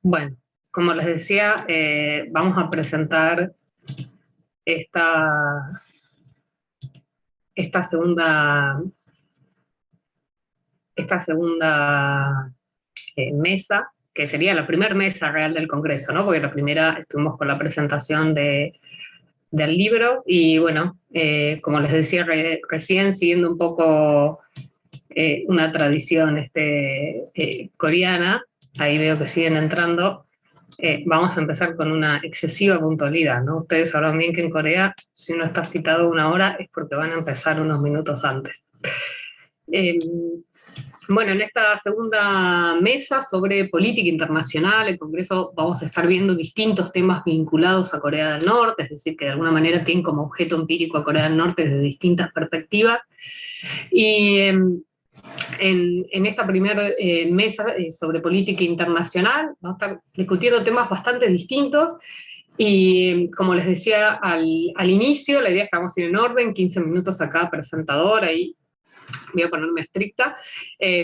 Bueno, como les decía, vamos a presentar esta, esta segunda, esta segunda mesa, que sería la primera mesa real del Congreso, ¿no? Porque la primera estuvimos con la presentación del libro y bueno, como les decía recién, siguiendo un poco una tradición coreana, ahí veo que siguen entrando. Vamos a empezar con una excesiva puntualidad, ¿no? Ustedes sabrán bien que en Corea, si uno está citado 1 hora, es porque van a empezar unos minutos antes. Eh, bueno, en esta segunda mesa sobre política internacional, el Congreso vamos a estar viendo distintos temas vinculados a Corea del Norte, es decir, que de alguna manera tienen como objeto empírico a Corea del Norte desde distintas perspectivas. Y en esta primera mesa sobre política internacional vamos a estar discutiendo temas bastante distintos y como les decía al inicio, la idea es que vamos a ir en orden, 15 minutos a cada presentador, ahí voy a ponerme estricta,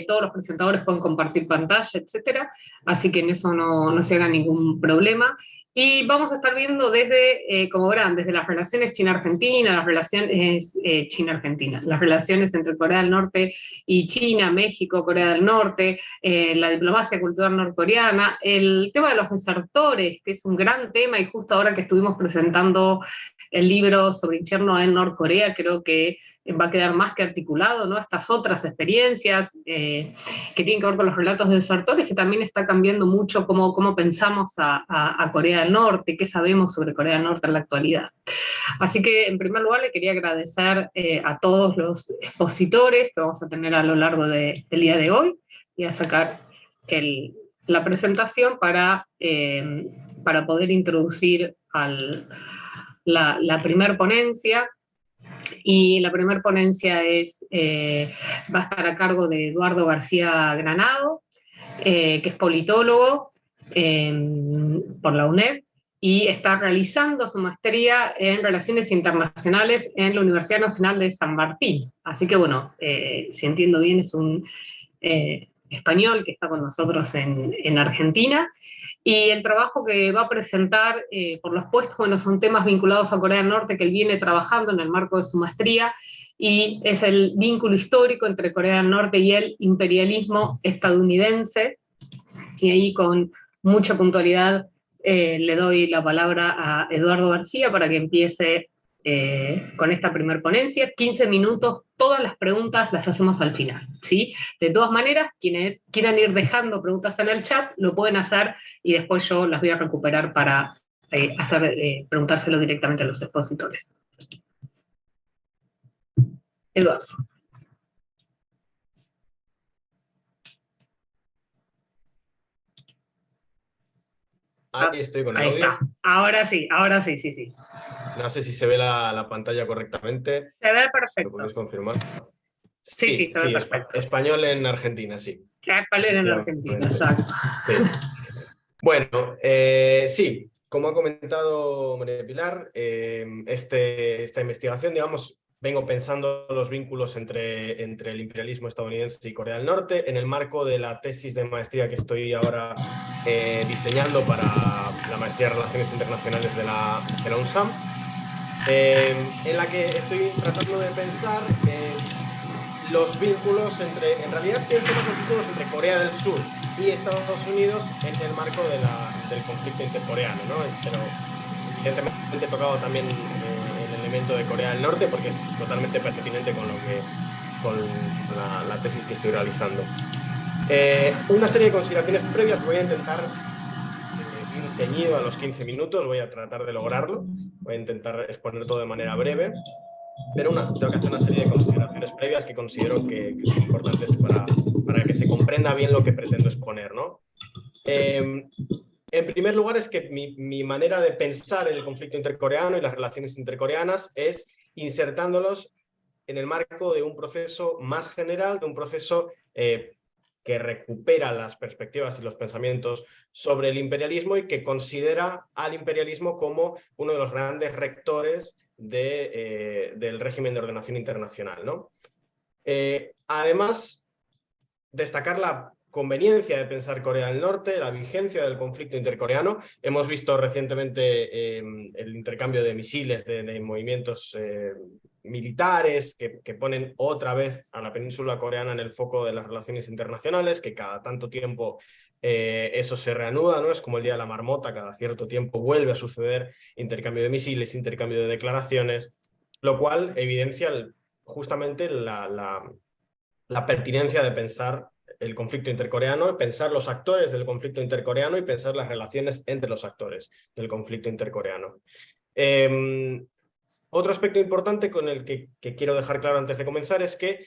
todos los presentadores pueden compartir pantalla, etcétera, así que en eso no se haga ningún problema. Y vamos a estar viendo desde, como verán, desde las relaciones China-Argentina, las relaciones China-Argentina, las relaciones entre Corea del Norte y China, México, Corea del Norte, la diplomacia cultural norcoreana, el tema de los desertores, que es un gran tema, y justo ahora que estuvimos presentando el libro sobre infierno en Norcorea, creo que va a quedar más que articulado, ¿no? Estas otras experiencias que tienen que ver con los relatos de desertores, que también está cambiando mucho cómo pensamos a Corea del Norte, qué sabemos sobre Corea del Norte en la actualidad. Así que, en primer lugar, le quería agradecer a todos los expositores que vamos a tener a lo largo del día de hoy. Voy a sacar la presentación para poder introducir la primer ponencia. Y la primera ponencia va a estar a cargo de Eduardo García Granado, que es politólogo por la UNED y está realizando su maestría en Relaciones Internacionales en la Universidad Nacional de San Martín. Así que bueno, si entiendo bien, es un español que está con nosotros en Argentina. Y el trabajo que va a presentar, por los puestos, bueno, son temas vinculados a Corea del Norte que él viene trabajando en el marco de su maestría, y es el vínculo histórico entre Corea del Norte y el imperialismo estadounidense. Y ahí, con mucha puntualidad, le doy la palabra a Eduardo García para que empiece con esta primer ponencia. 15 minutos, todas las preguntas las hacemos al final, ¿sí? De todas maneras, quienes quieran ir dejando preguntas en el chat, lo pueden hacer y después yo las voy a recuperar para preguntárselo directamente a los expositores. Eduardo. Ahí estoy con el Ahí audio. está. Ahora sí, sí. No sé si se ve la pantalla correctamente. Se ve ¿Me perfecto. podéis confirmar? Sí, se ve perfecto. Español en Argentina, sí. Español en Argentina, exacto. Sí. Bueno, sí, como ha comentado María Pilar, esta investigación, digamos, vengo pensando los vínculos entre el imperialismo estadounidense y Corea del Norte en el marco de la tesis de maestría que estoy ahora diseñando para la maestría de Relaciones Internacionales de la UNSAM, en la que estoy tratando de pensar los vínculos en realidad pienso más los vínculos entre Corea del Sur y Estados Unidos en el marco del conflicto intercoreano, ¿no? Pero evidentemente he tocado también el elemento de Corea del Norte porque es totalmente pertinente con la tesis que estoy realizando. Una serie de consideraciones previas, voy a intentar ir ceñido a los 15 minutos, voy a tratar de lograrlo, voy a intentar exponer todo de manera breve, pero tengo que hacer una serie de consideraciones previas que considero que son importantes para que se comprenda bien lo que pretendo exponer, ¿no? En primer lugar, es que mi manera de pensar en el conflicto intercoreano y las relaciones intercoreanas es insertándolos en el marco de un proceso más general, de un proceso que recupera las perspectivas y los pensamientos sobre el imperialismo y que considera al imperialismo como uno de los grandes rectores del régimen de ordenación internacional, ¿no? Además, destacar conveniencia de pensar Corea del Norte, la vigencia del conflicto intercoreano. Hemos visto recientemente el intercambio de misiles, de movimientos militares que ponen otra vez a la península coreana en el foco de las relaciones internacionales, que cada tanto tiempo eso se reanuda, ¿no? Es como el Día de la Marmota, cada cierto tiempo vuelve a suceder intercambio de misiles, intercambio de declaraciones, lo cual evidencia justamente la pertinencia de pensar el conflicto intercoreano, pensar los actores del conflicto intercoreano y pensar las relaciones entre los actores del conflicto intercoreano. Otro aspecto importante con el que quiero dejar claro antes de comenzar es que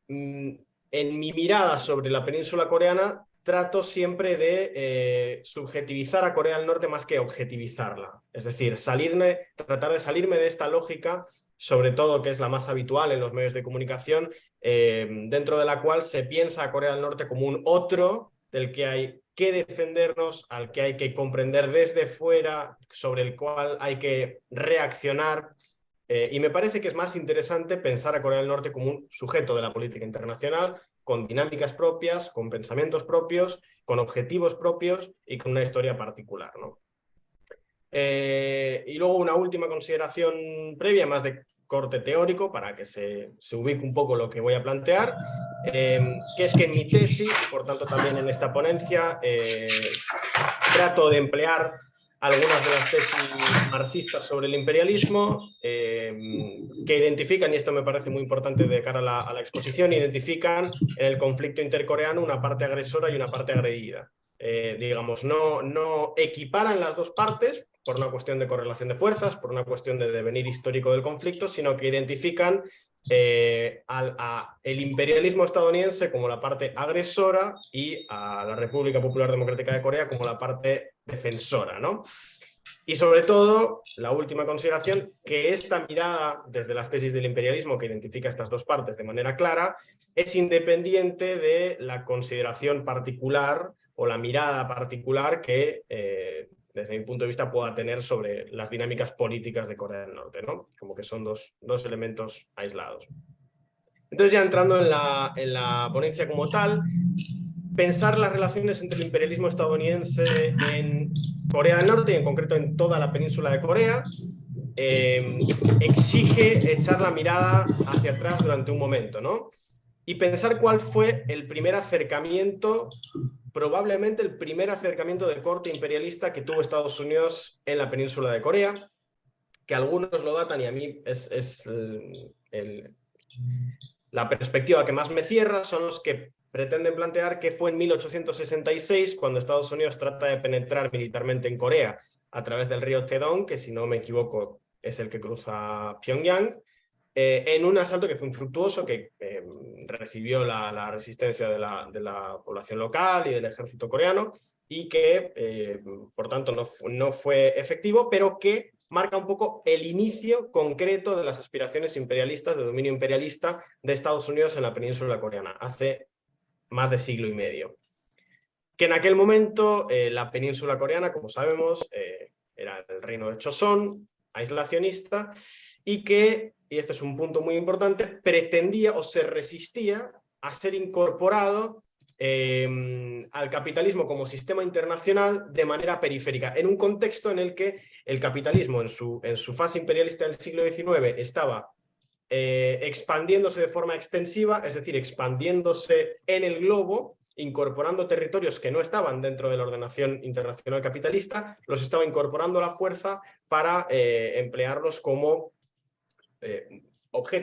en mi mirada sobre la península coreana trato siempre de subjetivizar a Corea del Norte más que objetivizarla. Es decir, tratar de salirme de esta lógica, sobre todo que es la más habitual en los medios de comunicación, dentro de la cual se piensa a Corea del Norte como un otro del que hay que defendernos, al que hay que comprender desde fuera, sobre el cual hay que reaccionar. Y me parece que es más interesante pensar a Corea del Norte como un sujeto de la política internacional, con dinámicas propias, con pensamientos propios, con objetivos propios y con una historia particular, ¿no? Y luego una última consideración previa, más de corte teórico, para que se ubique un poco lo que voy a plantear, que es que en mi tesis, por tanto también en esta ponencia, trato de emplear algunas de las tesis marxistas sobre el imperialismo, que identifican, y esto me parece muy importante de cara a la exposición, identifican en el conflicto intercoreano una parte agresora y una parte agredida. Digamos, no equiparan las dos partes por una cuestión de correlación de fuerzas, por una cuestión de devenir histórico del conflicto, sino que identifican el imperialismo estadounidense como la parte agresora y a la República Popular Democrática de Corea como la parte defensora, ¿no? Y sobre todo, la última consideración, que esta mirada desde las tesis del imperialismo que identifica estas dos partes de manera clara, es independiente de la consideración particular o la mirada particular que desde mi punto de vista pueda tener sobre las dinámicas políticas de Corea del Norte, ¿no? Como que son dos elementos aislados. Entonces, ya entrando en la ponencia como tal, pensar las relaciones entre el imperialismo estadounidense en Corea del Norte y en concreto en toda la península de Corea exige echar la mirada hacia atrás durante un momento, ¿no? Y pensar cuál fue el primer acercamiento, probablemente el primer acercamiento de corte imperialista que tuvo Estados Unidos en la península de Corea, que algunos lo datan y a mí es la perspectiva que más me cierra, son los que pretenden plantear que fue en 1866 cuando Estados Unidos trata de penetrar militarmente en Corea a través del río Taedong, que si no me equivoco es el que cruza Pyongyang, en un asalto que fue infructuoso, que recibió la resistencia de la población local y del ejército coreano y que, por tanto, no fue efectivo, pero que marca un poco el inicio concreto de las aspiraciones imperialistas, de dominio imperialista de Estados Unidos en la península coreana, hace más de siglo y medio. Que en aquel momento la península coreana, como sabemos, era el reino de Choson, aislacionista, y que, y este es un punto muy importante, pretendía o se resistía a ser incorporado al capitalismo como sistema internacional de manera periférica, en un contexto en el que el capitalismo en su fase imperialista del siglo XIX estaba expandiéndose de forma extensiva, es decir, expandiéndose en el globo, incorporando territorios que no estaban dentro de la ordenación internacional capitalista, los estaba incorporando a la fuerza para emplearlos como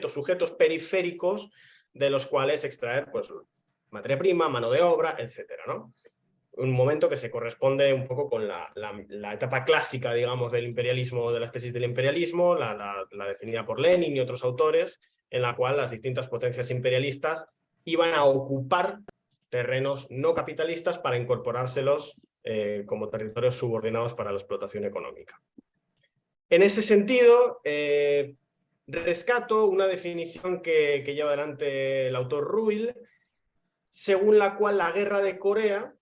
sujetos periféricos de los cuales extraer pues, materia prima, mano de obra, etcétera, ¿no? Un momento que se corresponde un poco con la etapa clásica, digamos, del imperialismo, de las tesis del imperialismo, la definida por Lenin y otros autores, en la cual las distintas potencias imperialistas iban a ocupar terrenos no capitalistas para incorporárselos como territorios subordinados para la explotación económica. En ese sentido, rescato una definición que lleva adelante el autor Ruil, según la cual la guerra de Corea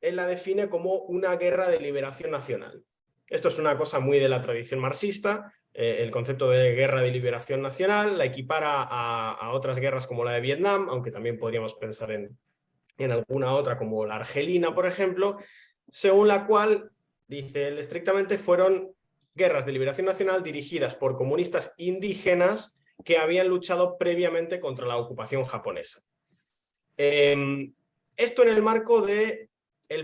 él la define como una guerra de liberación nacional. Esto es una cosa muy de la tradición marxista, el concepto de guerra de liberación nacional, la equipara a otras guerras como la de Vietnam, aunque también podríamos pensar en en alguna otra como la argelina, por ejemplo, según la cual, dice él estrictamente, fueron guerras de liberación nacional dirigidas por comunistas indígenas que habían luchado previamente contra la ocupación japonesa. Esto en el marco del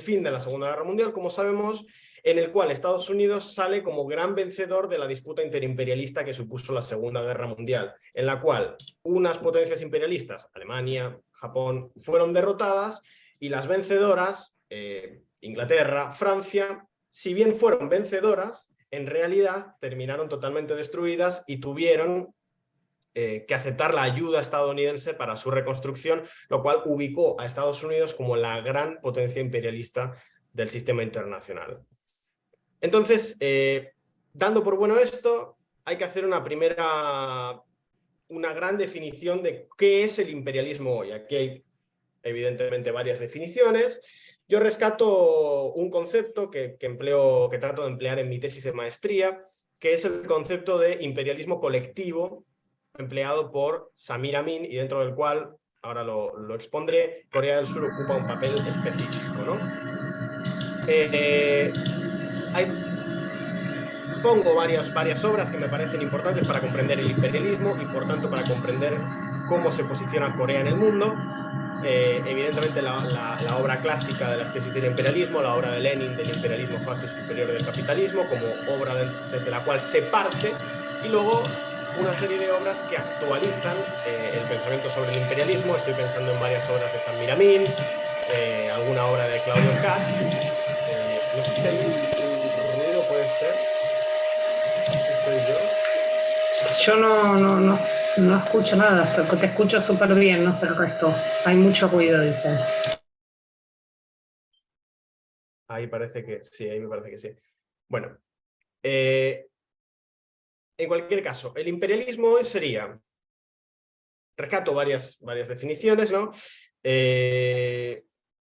fin de la Segunda Guerra Mundial, como sabemos, en el cual Estados Unidos sale como gran vencedor de la disputa interimperialista que supuso la Segunda Guerra Mundial, en la cual unas potencias imperialistas, Alemania, Japón, fueron derrotadas y las vencedoras, Inglaterra, Francia, si bien fueron vencedoras, en realidad terminaron totalmente destruidas y tuvieron que aceptar la ayuda estadounidense para su reconstrucción, lo cual ubicó a Estados Unidos como la gran potencia imperialista del sistema internacional. Entonces, dando por bueno esto, hay que hacer una gran definición de qué es el imperialismo hoy. Aquí hay evidentemente varias definiciones. Yo rescato un concepto que trato de emplear en mi tesis de maestría, que es el concepto de imperialismo colectivo, empleado por Samir Amin, y dentro del cual, ahora lo expondré, Corea del Sur ocupa un papel específico, ¿no? Pongo varias obras que me parecen importantes para comprender el imperialismo y, por tanto, para comprender cómo se posiciona Corea en el mundo. Evidentemente, la obra clásica de las tesis del imperialismo, la obra de Lenin del imperialismo, fase superior del capitalismo, como obra desde la cual se parte, y luego una serie de obras que actualizan el pensamiento sobre el imperialismo. Estoy pensando en varias obras de Samir Amin, alguna obra de Claudio Katz. No sé si hay un ruido, puede ser. ¿Soy yo? Yo no escucho nada, te escucho súper bien, no sé el resto. Hay mucho ruido, dice. Ahí parece que sí, ahí me parece que sí. Bueno, en cualquier caso, el imperialismo hoy sería, rescato varias definiciones, ¿no?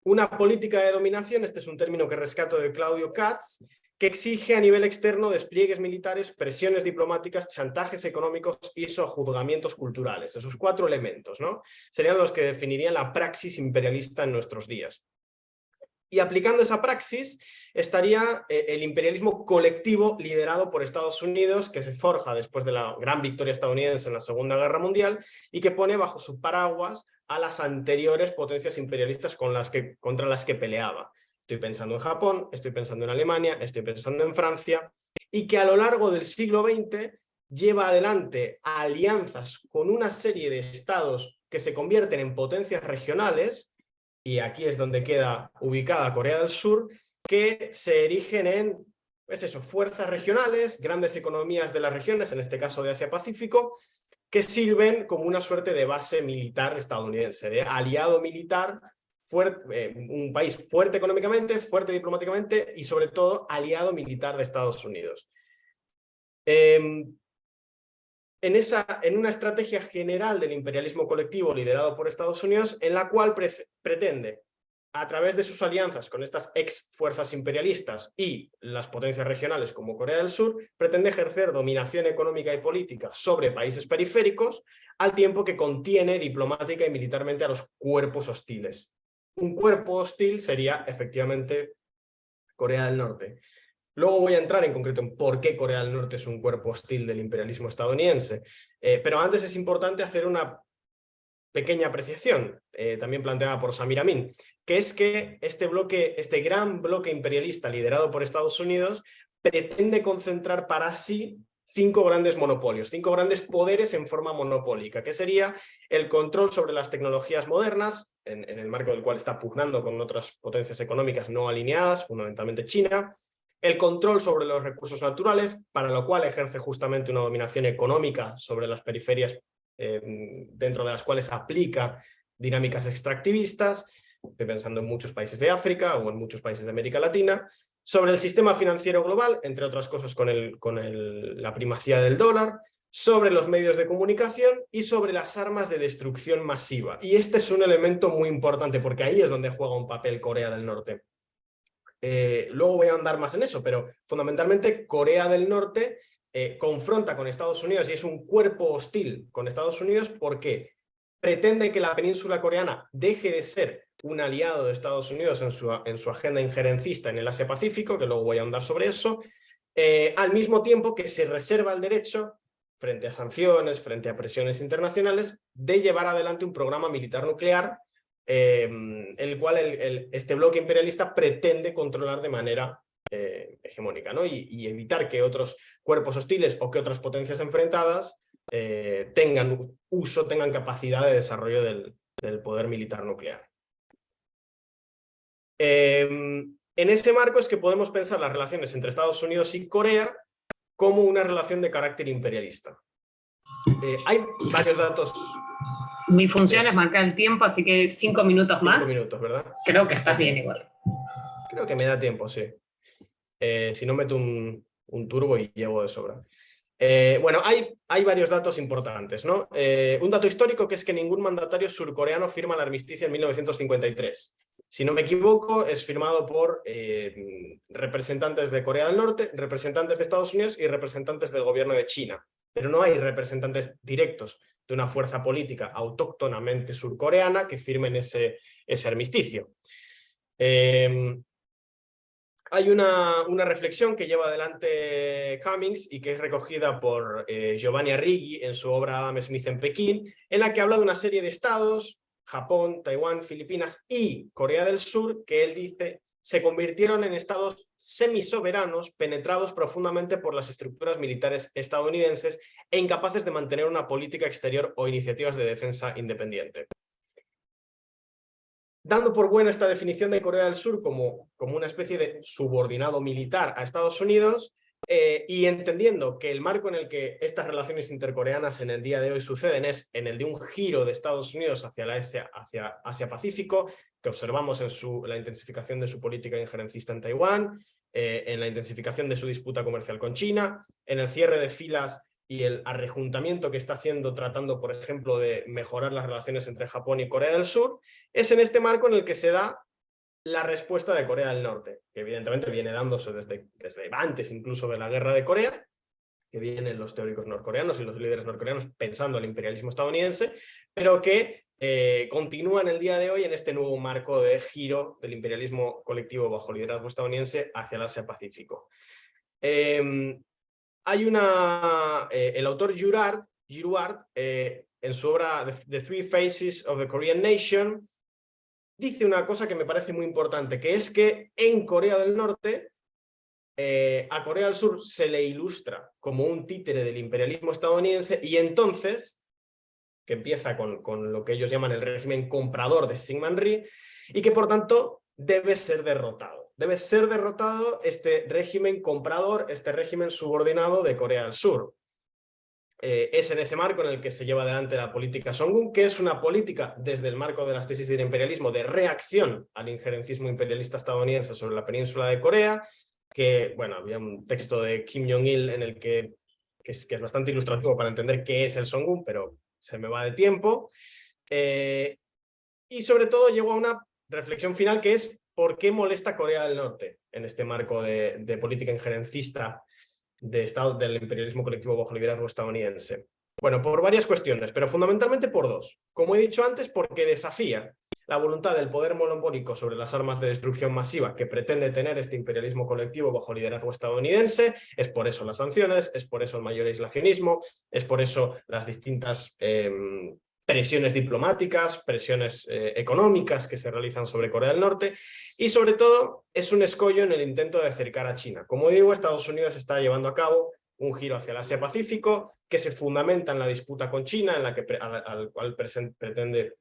Una política de dominación, este es un término que rescato de Claudio Katz, que exige a nivel externo despliegues militares, presiones diplomáticas, chantajes económicos y sojuzgamientos culturales. Esos 4 elementos, ¿no? Serían los que definirían la praxis imperialista en nuestros días. Y aplicando esa praxis estaría el imperialismo colectivo liderado por Estados Unidos, que se forja después de la gran victoria estadounidense en la Segunda Guerra Mundial y que pone bajo su paraguas a las anteriores potencias imperialistas contra las que peleaba. Estoy pensando en Japón, estoy pensando en Alemania, estoy pensando en Francia, y que a lo largo del siglo XX lleva adelante alianzas con una serie de estados que se convierten en potencias regionales, y aquí es donde queda ubicada Corea del Sur, que se erigen en, pues eso, fuerzas regionales, grandes economías de las regiones, en este caso de Asia-Pacífico, que sirven como una suerte de base militar estadounidense, de aliado militar, un país fuerte económicamente, fuerte diplomáticamente y sobre todo aliado militar de Estados Unidos. En una estrategia general del imperialismo colectivo liderado por Estados Unidos, en la cual pretende, a través de sus alianzas con estas ex fuerzas imperialistas y las potencias regionales como Corea del Sur, pretende ejercer dominación económica y política sobre países periféricos, al tiempo que contiene diplomática y militarmente a los cuerpos hostiles. Un cuerpo hostil sería efectivamente Corea del Norte. Luego voy a entrar en concreto en por qué Corea del Norte es un cuerpo hostil del imperialismo estadounidense. Pero antes es importante hacer una pequeña apreciación, también planteada por Samir Amin, que es que este gran bloque imperialista liderado por Estados Unidos pretende concentrar para sí 5 grandes monopolios, 5 grandes poderes en forma monopólica, que sería el control sobre las tecnologías modernas, en el marco del cual está pugnando con otras potencias económicas no alineadas, fundamentalmente China, el control sobre los recursos naturales, para lo cual ejerce justamente una dominación económica sobre las periferias, dentro de las cuales aplica dinámicas extractivistas, estoy pensando en muchos países de África o en muchos países de América Latina, sobre el sistema financiero global, entre otras cosas con la primacía del dólar, sobre los medios de comunicación y sobre las armas de destrucción masiva. Y este es un elemento muy importante porque ahí es donde juega un papel Corea del Norte. Luego voy a andar más en eso, pero fundamentalmente Corea del Norte confronta con Estados Unidos y es un cuerpo hostil con Estados Unidos porque pretende que la península coreana deje de ser un aliado de Estados Unidos en su agenda injerencista en el Asia-Pacífico, que luego voy a ahondar sobre eso, al mismo tiempo que se reserva el derecho, frente a sanciones, frente a presiones internacionales, de llevar adelante un programa militar nuclear, el cual este bloque imperialista pretende controlar de manera hegemónica, ¿no? Y evitar que otros cuerpos hostiles o que otras potencias enfrentadas tengan capacidad de desarrollo del poder militar nuclear. En ese marco es que podemos pensar las relaciones entre Estados Unidos y Corea como una relación de carácter imperialista. Hay varios datos. Mi función es marcar el tiempo, así que 5 minutos más. 5 minutos, ¿verdad? Creo que estás bien igual. Creo que me da tiempo, sí. Si no, meto un turbo y llevo de sobra. Bueno, hay varios datos importantes, ¿no? Un dato histórico, que es que ningún mandatario surcoreano firma el armisticio en 1953. Si no me equivoco, es firmado por representantes de Corea del Norte, representantes de Estados Unidos y representantes del gobierno de China. Pero no hay representantes directos de una fuerza política autóctonamente surcoreana que firmen ese armisticio. Hay una reflexión que lleva adelante Cummings y que es recogida por Giovanni Arrighi en su obra Adam Smith en Pekín, en la que habla de una serie de estados, Japón, Taiwán, Filipinas y Corea del Sur, que él dice se convirtieron en estados semisoberanos penetrados profundamente por las estructuras militares estadounidenses e incapaces de mantener una política exterior o iniciativas de defensa independiente. Dando por buena esta definición de Corea del Sur como una especie de subordinado militar a Estados Unidos, y entendiendo que el marco en el que estas relaciones intercoreanas en el día de hoy suceden es en el de un giro de Estados Unidos hacia Asia-Pacífico, que observamos en la intensificación de su política injerencista en Taiwán, en la intensificación de su disputa comercial con China, en el cierre de filas y el arrejuntamiento que está haciendo tratando, por ejemplo, de mejorar las relaciones entre Japón y Corea del Sur, es en este marco en el que se da la respuesta de Corea del Norte, que evidentemente viene dándose desde antes incluso de la guerra de Corea, que vienen los teóricos norcoreanos y los líderes norcoreanos pensando el imperialismo estadounidense, pero que continúa en el día de hoy en este nuevo marco de giro del imperialismo colectivo bajo liderazgo estadounidense hacia el Asia-Pacífico. Hay el autor Girouard, en su obra The Three Phases of the Korean Nation, dice una cosa que me parece muy importante, que es que en Corea del Norte a Corea del Sur se le ilustra como un títere del imperialismo estadounidense, y entonces, que empieza con lo que ellos llaman el régimen comprador de Syngman Rhee, y que por tanto debe ser derrotado. Debe ser derrotado este régimen comprador, este régimen subordinado de Corea del Sur. Es en ese marco en el que se lleva adelante la política Songun, que es una política desde el marco de las tesis del imperialismo de reacción al injerencismo imperialista estadounidense sobre la península de Corea, que, bueno, había un texto de Kim Jong-il en el que es bastante ilustrativo para entender qué es el Songun, pero se me va de tiempo. Y sobre todo llego a una reflexión final, que es ¿por qué molesta Corea del Norte en este marco de política injerencista del imperialismo colectivo bajo liderazgo estadounidense? Bueno, por varias cuestiones, pero fundamentalmente por dos. Como he dicho antes, porque desafía la voluntad del poder monopólico sobre las armas de destrucción masiva que pretende tener este imperialismo colectivo bajo liderazgo estadounidense. Es por eso las sanciones, es por eso el mayor aislacionismo, es por eso las distintas presiones diplomáticas, presiones económicas que se realizan sobre Corea del Norte, y sobre todo es un escollo en el intento de acercar a China. Como digo, Estados Unidos está llevando a cabo un giro hacia el Asia-Pacífico que se fundamenta en la disputa con China, en la que al cual pretende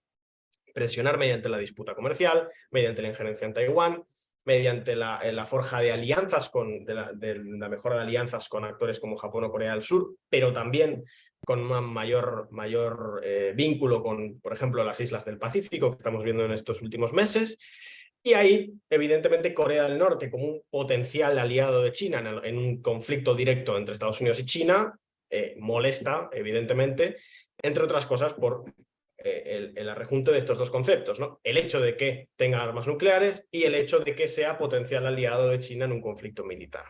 presionar mediante la disputa comercial, mediante la injerencia en Taiwán, mediante la forja de alianzas, de la mejora de alianzas con actores como Japón o Corea del Sur, pero también con un mayor vínculo con, por ejemplo, las islas del Pacífico, que estamos viendo en estos últimos meses. Y ahí, evidentemente, Corea del Norte, como un potencial aliado de China en un conflicto directo entre Estados Unidos y China, molesta, evidentemente, entre otras cosas, por el arrejunte de estos dos conceptos, ¿no? El hecho de que tenga armas nucleares y el hecho de que sea potencial aliado de China en un conflicto militar.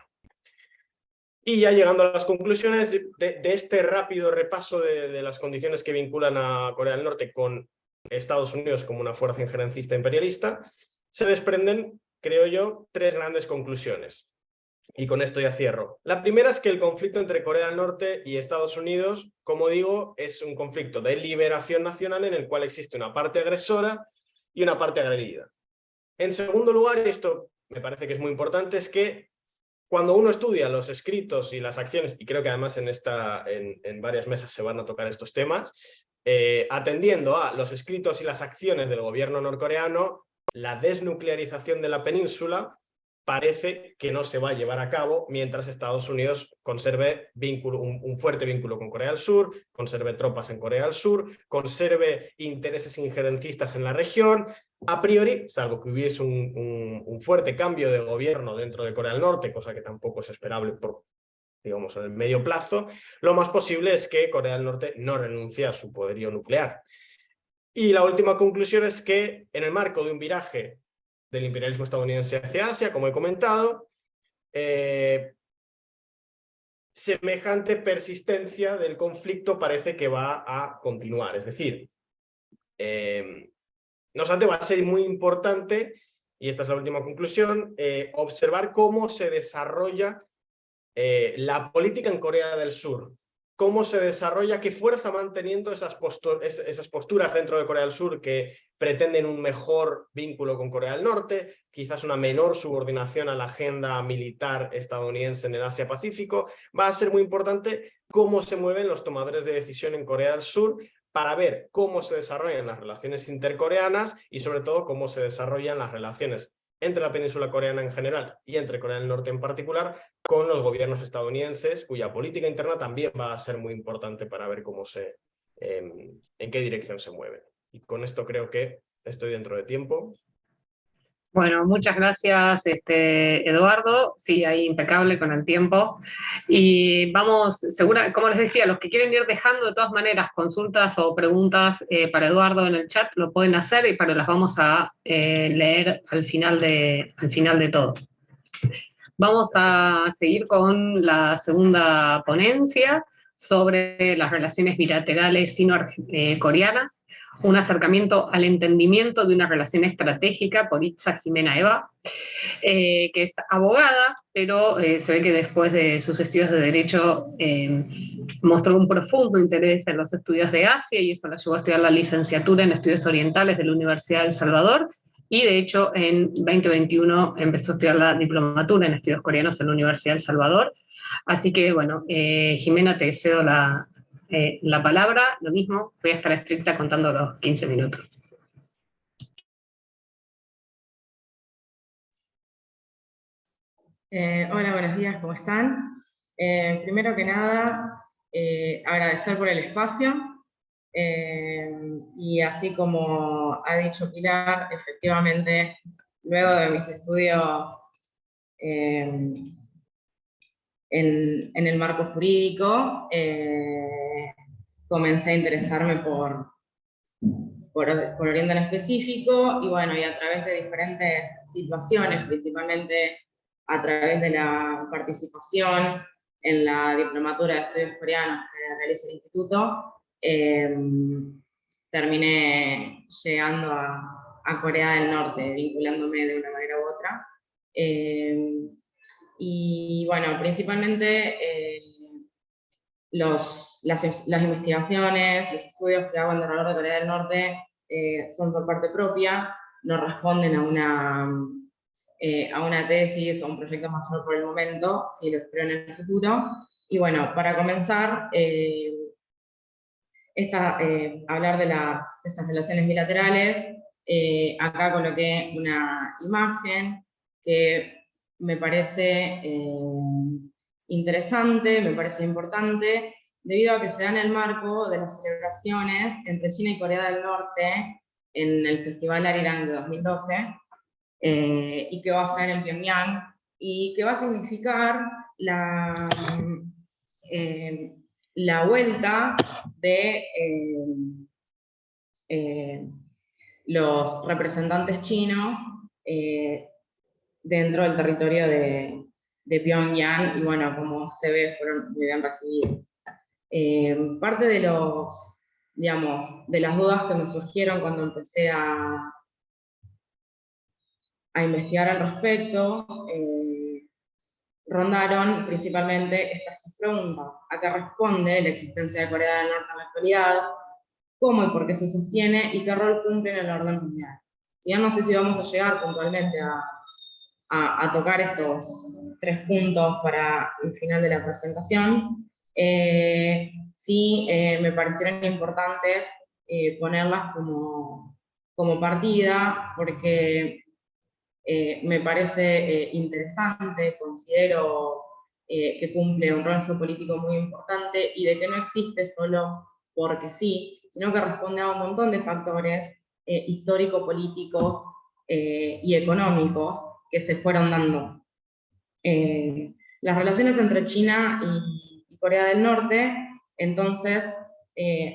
Y ya llegando a las conclusiones de este rápido repaso de las condiciones que vinculan a Corea del Norte con Estados Unidos como una fuerza injerencista imperialista, se desprenden, creo yo, tres grandes conclusiones. Y con esto ya cierro. La primera es que el conflicto entre Corea del Norte y Estados Unidos, como digo, es un conflicto de liberación nacional en el cual existe una parte agresora y una parte agredida. En segundo lugar, y esto me parece que es muy importante, es que cuando uno estudia los escritos y las acciones, y creo que además en varias mesas se van a tocar estos temas, atendiendo a los escritos y las acciones del gobierno norcoreano, la desnuclearización de la península parece que no se va a llevar a cabo mientras Estados Unidos conserve un fuerte vínculo con Corea del Sur, conserve tropas en Corea del Sur, conserve intereses injerencistas en la región. A priori, salvo que hubiese un fuerte cambio de gobierno dentro de Corea del Norte, cosa que tampoco es esperable por, digamos, en el medio plazo, lo más posible es que Corea del Norte no renuncie a su poderío nuclear. Y la última conclusión es que en el marco de un viraje del imperialismo estadounidense hacia Asia, como he comentado, semejante persistencia del conflicto parece que va a continuar. Es decir, no obstante, va a ser muy importante, y esta es la última conclusión, observar cómo se desarrolla la política en Corea del Sur. Cómo se desarrolla, qué fuerza van teniendo esas posturas dentro de Corea del Sur que pretenden un mejor vínculo con Corea del Norte, quizás una menor subordinación a la agenda militar estadounidense en el Asia-Pacífico. Va a ser muy importante cómo se mueven los tomadores de decisión en Corea del Sur para ver cómo se desarrollan las relaciones intercoreanas y sobre todo cómo se desarrollan las relaciones entre la península coreana en general y entre Corea del Norte en particular, con los gobiernos estadounidenses, cuya política interna también va a ser muy importante para ver cómo en qué dirección se mueven. Y con esto creo que estoy dentro de tiempo. Bueno, muchas gracias, Eduardo. Sí, ahí impecable con el tiempo. Y vamos, como les decía, los que quieren ir dejando de todas maneras consultas o preguntas para Eduardo en el chat, lo pueden hacer, y las vamos a leer al final de todo. Vamos a seguir con la segunda ponencia sobre las relaciones bilaterales sino-coreanas, un acercamiento al entendimiento de una relación estratégica, por Itza Jimena Eva, que es abogada, pero se ve que después de sus estudios de Derecho mostró un profundo interés en los estudios de Asia, y eso la llevó a estudiar la licenciatura en Estudios Orientales de la Universidad de El Salvador, y de hecho en 2021 empezó a estudiar la diplomatura en Estudios Coreanos en la Universidad de El Salvador. Así que, bueno, Jimena, te cedo la palabra. Lo mismo, voy a estar estricta contando los 15 minutos. Hola, buenos días, ¿cómo están? Primero que nada, agradecer por el espacio, y así como ha dicho Pilar, efectivamente, luego de mis estudios en el marco jurídico, comencé a interesarme por Oriente en específico, y bueno, y a través de diferentes situaciones, principalmente a través de la participación en la diplomatura de estudios coreanos que realiza el instituto, terminé llegando a Corea del Norte, vinculándome de una manera u otra. Y bueno, principalmente las investigaciones, los estudios que hago alrededor de Corea del Norte son por parte propia, no responden a una tesis o un proyecto mayor por el momento, sí lo espero en el futuro. Y bueno, para comenzar, hablar de estas relaciones bilaterales, acá coloqué una imagen que me parece interesante, me parece importante, debido a que se da en el marco de las celebraciones entre China y Corea del Norte en el Festival Arirang de 2012, y que va a ser en Pyongyang, y que va a significar la vuelta de los representantes chinos dentro del territorio de Pyongyang, y bueno, como se ve, fueron muy bien recibidos. Parte de los digamos, de las dudas que me surgieron cuando empecé a investigar al respecto, rondaron principalmente estas dos preguntas. ¿A qué responde la existencia de Corea del Norte en la actualidad? ¿Cómo y por qué se sostiene? ¿Y qué rol cumple en el orden mundial? Ya no sé si vamos a llegar puntualmente a tocar estos 3 puntos para el final de la presentación. Sí, me parecieron importantes ponerlas como partida, porque me parece interesante, considero que cumple un rol geopolítico muy importante y de que no existe solo porque sí, sino que responde a un montón de factores histórico-políticos y económicos que se fueron dando. Las relaciones entre China y Corea del Norte, entonces,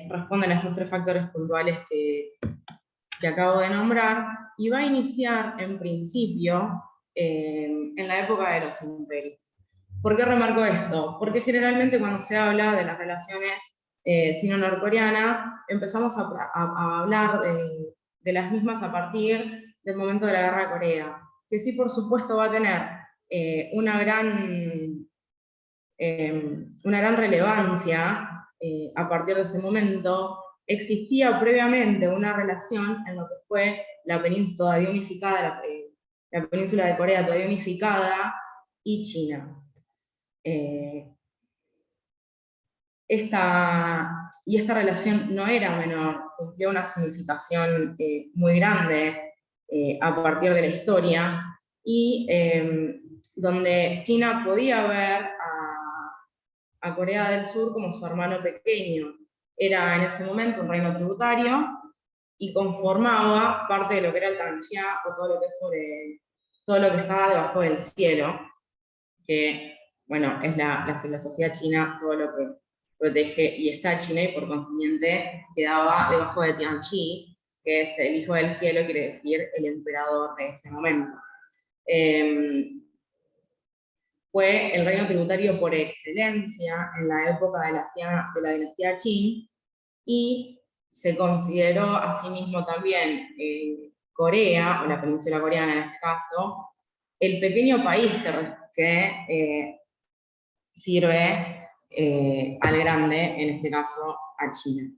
responden a estos 3 factores puntuales que acabo de nombrar, y va a iniciar, en principio, en la época de los imperios. ¿Por qué remarco esto? Porque generalmente cuando se habla de las relaciones sino-norcoreanas, empezamos a hablar de las mismas a partir del momento de la Guerra de Corea, que sí, por supuesto, va a tener una gran relevancia a partir de ese momento. Existía previamente una relación en lo que fue la península todavía unificada, la península de Corea todavía unificada, y China. Esta relación no era menor, cumplía una significación muy grande a partir de la historia, y donde China podía ver a Corea del Sur como su hermano pequeño. Era en ese momento un reino tributario y conformaba parte de lo que era el Tanxia, o todo lo que es todo lo que estaba debajo del cielo, que, bueno, es la filosofía china, todo lo que protege y está China, y por consiguiente quedaba debajo de Tianqi, que es el hijo del cielo, quiere decir el emperador de ese momento. Fue el reino tributario por excelencia en la época de la dinastía Qin, y se consideró asimismo también Corea, o la península coreana en este caso, el pequeño país que sirve al grande, en este caso a China.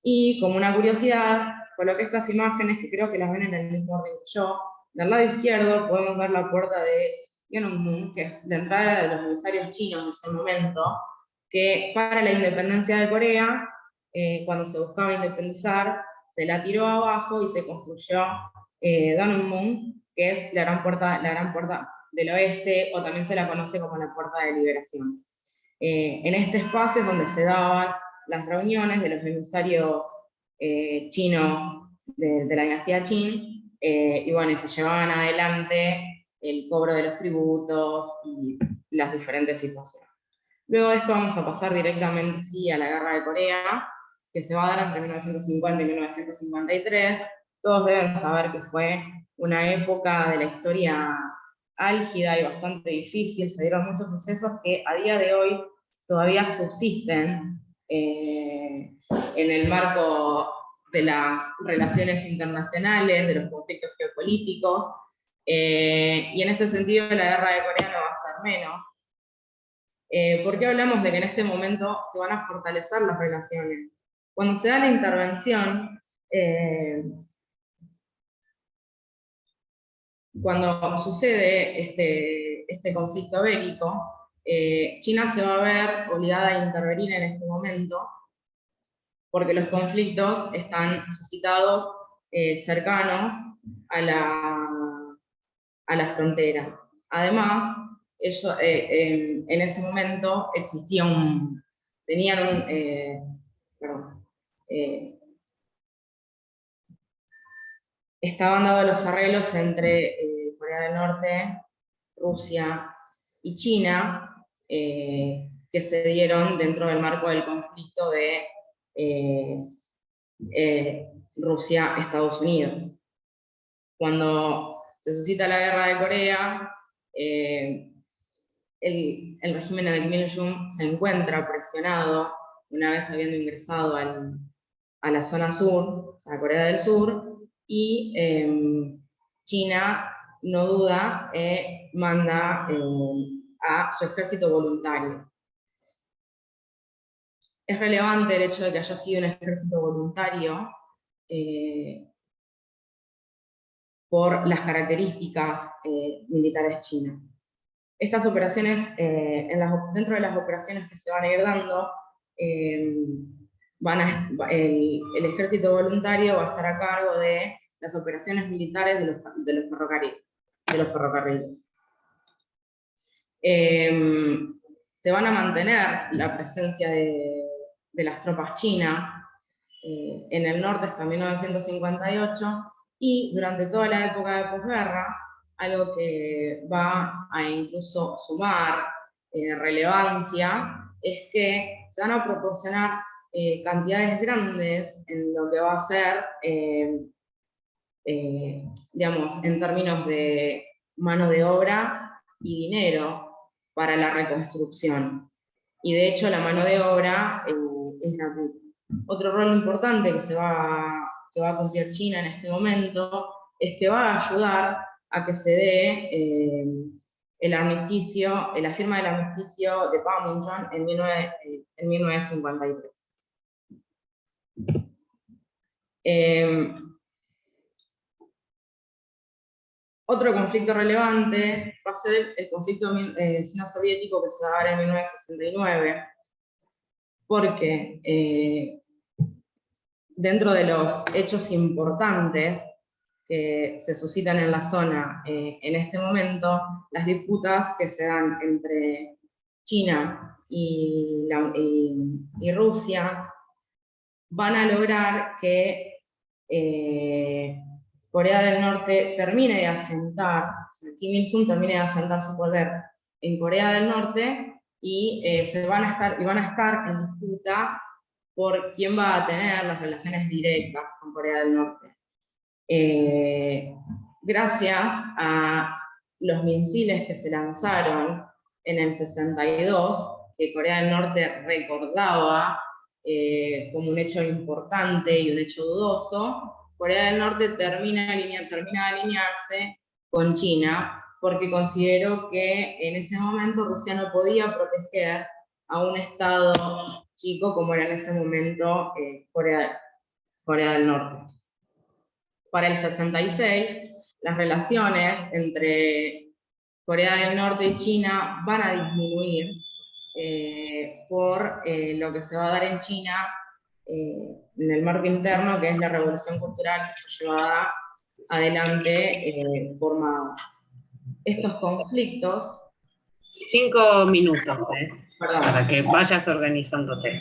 Y como una curiosidad, coloqué estas imágenes que creo que las ven en el mismo orden que yo. Del lado izquierdo podemos ver la puerta de Yeonmunmun, que es la entrada de los emisarios chinos en ese momento, que para la independencia de Corea, cuando se buscaba independizar, se la tiró abajo y se construyó Yeonmunmun, que es la gran puerta del oeste, o también se la conoce como la puerta de liberación. En este espacio es donde se daban las reuniones de los emisarios chinos de la dinastía Qin, y bueno, y se llevaban adelante el cobro de los tributos y las diferentes situaciones. Luego de esto vamos a pasar directamente sí, a la Guerra de Corea, que se va a dar entre 1950 y 1953. Todos deben saber que fue una época de la historia álgida y bastante difícil. Se dieron muchos sucesos que a día de hoy todavía subsisten en el marco de las relaciones internacionales, de los conflictos geopolíticos, y en este sentido la Guerra de Corea no va a ser menos. ¿Por qué hablamos de que en este momento se van a fortalecer las relaciones? Cuando se da la intervención, cuando sucede este conflicto bélico, China se va a ver obligada a intervenir en este momento, porque los conflictos están suscitados cercanos a la frontera. Además, ellos, en ese momento estaban dados los arreglos entre Corea del Norte, Rusia y China, que se dieron dentro del marco del conflicto de Rusia-Estados Unidos. Cuando se suscita la guerra de Corea, el régimen de Kim Il-sung se encuentra presionado, una vez habiendo ingresado al a la zona sur, a Corea del Sur, y China, no duda, manda a su ejército voluntario. Es relevante el hecho de que haya sido un ejército voluntario por las características militares chinas. Estas operaciones, dentro de las operaciones que se van a ir dando, el ejército voluntario va a estar a cargo de las operaciones militares de los ferrocarriles. Se van a mantener la presencia de las tropas chinas en el norte hasta 1958, y durante toda la época de posguerra, algo que va a incluso sumar relevancia, es que se van a proporcionar cantidades grandes en lo que va a ser, digamos, en términos de mano de obra y dinero para la reconstrucción. Y de hecho la mano de obra es gratuita. Otro rol importante que va a cumplir China en este momento es que va a ayudar a que se dé el armisticio, la firma del armisticio de Panmunjom en 1953. Otro conflicto relevante va a ser el conflicto sino-soviético que se va a dar en 1969, porque dentro de los hechos importantes que se suscitan en la zona en este momento, las disputas que se dan entre China y Rusia van a lograr que Corea del Norte termine de asentar, o sea, Kim Il-sung termine de asentar su poder en Corea del Norte, y van a estar en disputa por quién va a tener las relaciones directas con Corea del Norte. Gracias a los misiles que se lanzaron en el 62, que Corea del Norte recordaba como un hecho importante y un hecho dudoso, Corea del Norte termina de alinearse con China, porque consideró que en ese momento Rusia no podía proteger a un estado chico como era en ese momento Corea del Norte. Para el 66, las relaciones entre Corea del Norte y China van a disminuir por lo que se va a dar en China en el marco interno, que es la revolución cultural llevada adelante por Mao. Estos conflictos... 5 minutos, Perdón. para que vayas organizándote.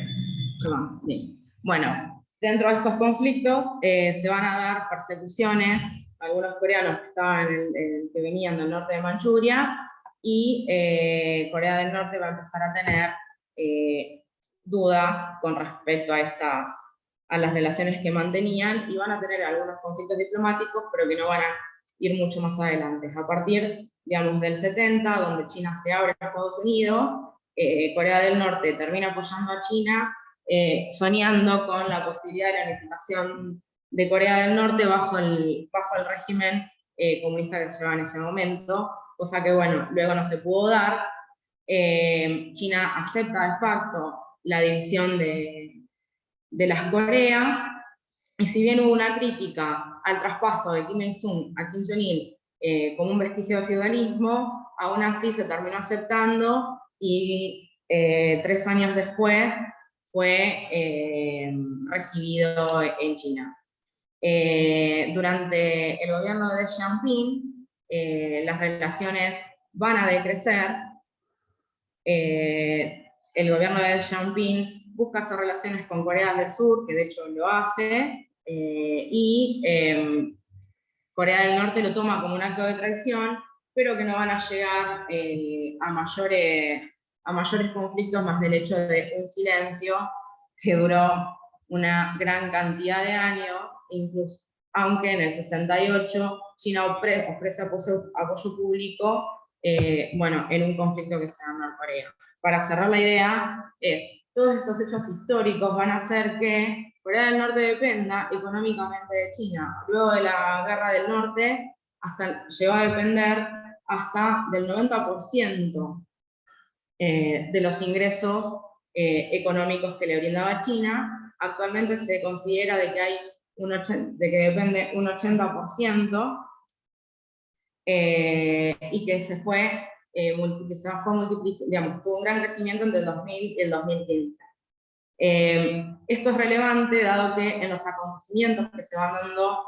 Perdón, sí. Bueno, dentro de estos conflictos se van a dar persecuciones a algunos coreanos que venían del norte de Manchuria, y Corea del Norte va a empezar a tener dudas con respecto a las relaciones que mantenían, y van a tener algunos conflictos diplomáticos, pero que no van a ir mucho más adelante. A partir, digamos, del 70, donde China se abre a Estados Unidos, Corea del Norte termina apoyando a China, soñando con la posibilidad de la unificación de Corea del Norte bajo el régimen comunista que se llevaba en ese momento, cosa que, bueno, luego no se pudo dar. China acepta de facto la división de las Coreas, y si bien hubo una crítica al traspaso de Kim Il-sung a Kim Jong-il como un vestigio de feudalismo, aún así se terminó aceptando, y 3 años después fue recibido en China. Durante el gobierno de Deng Xiaoping, las relaciones van a decrecer. El gobierno de Deng Xiaoping busca hacer relaciones con Corea del Sur, que de hecho lo hace, y Corea del Norte lo toma como un acto de traición, pero que no van a llegar a mayores conflictos, más del hecho de un silencio que duró una gran cantidad de años, incluso aunque en el 68 China ofrece apoyo público bueno, en un conflicto que se da en Norcorea. Para cerrar la idea, todos estos hechos históricos van a hacer que Corea del Norte dependa económicamente de China. Luego de la Guerra del Norte, llegó a depender hasta del 90% de los ingresos económicos que le brindaba China. Actualmente se considera de que hay de que depende un 80%, y que se fue, digamos, tuvo un gran crecimiento entre el 2000 y el 2015. Esto es relevante dado que en los acontecimientos que se van dando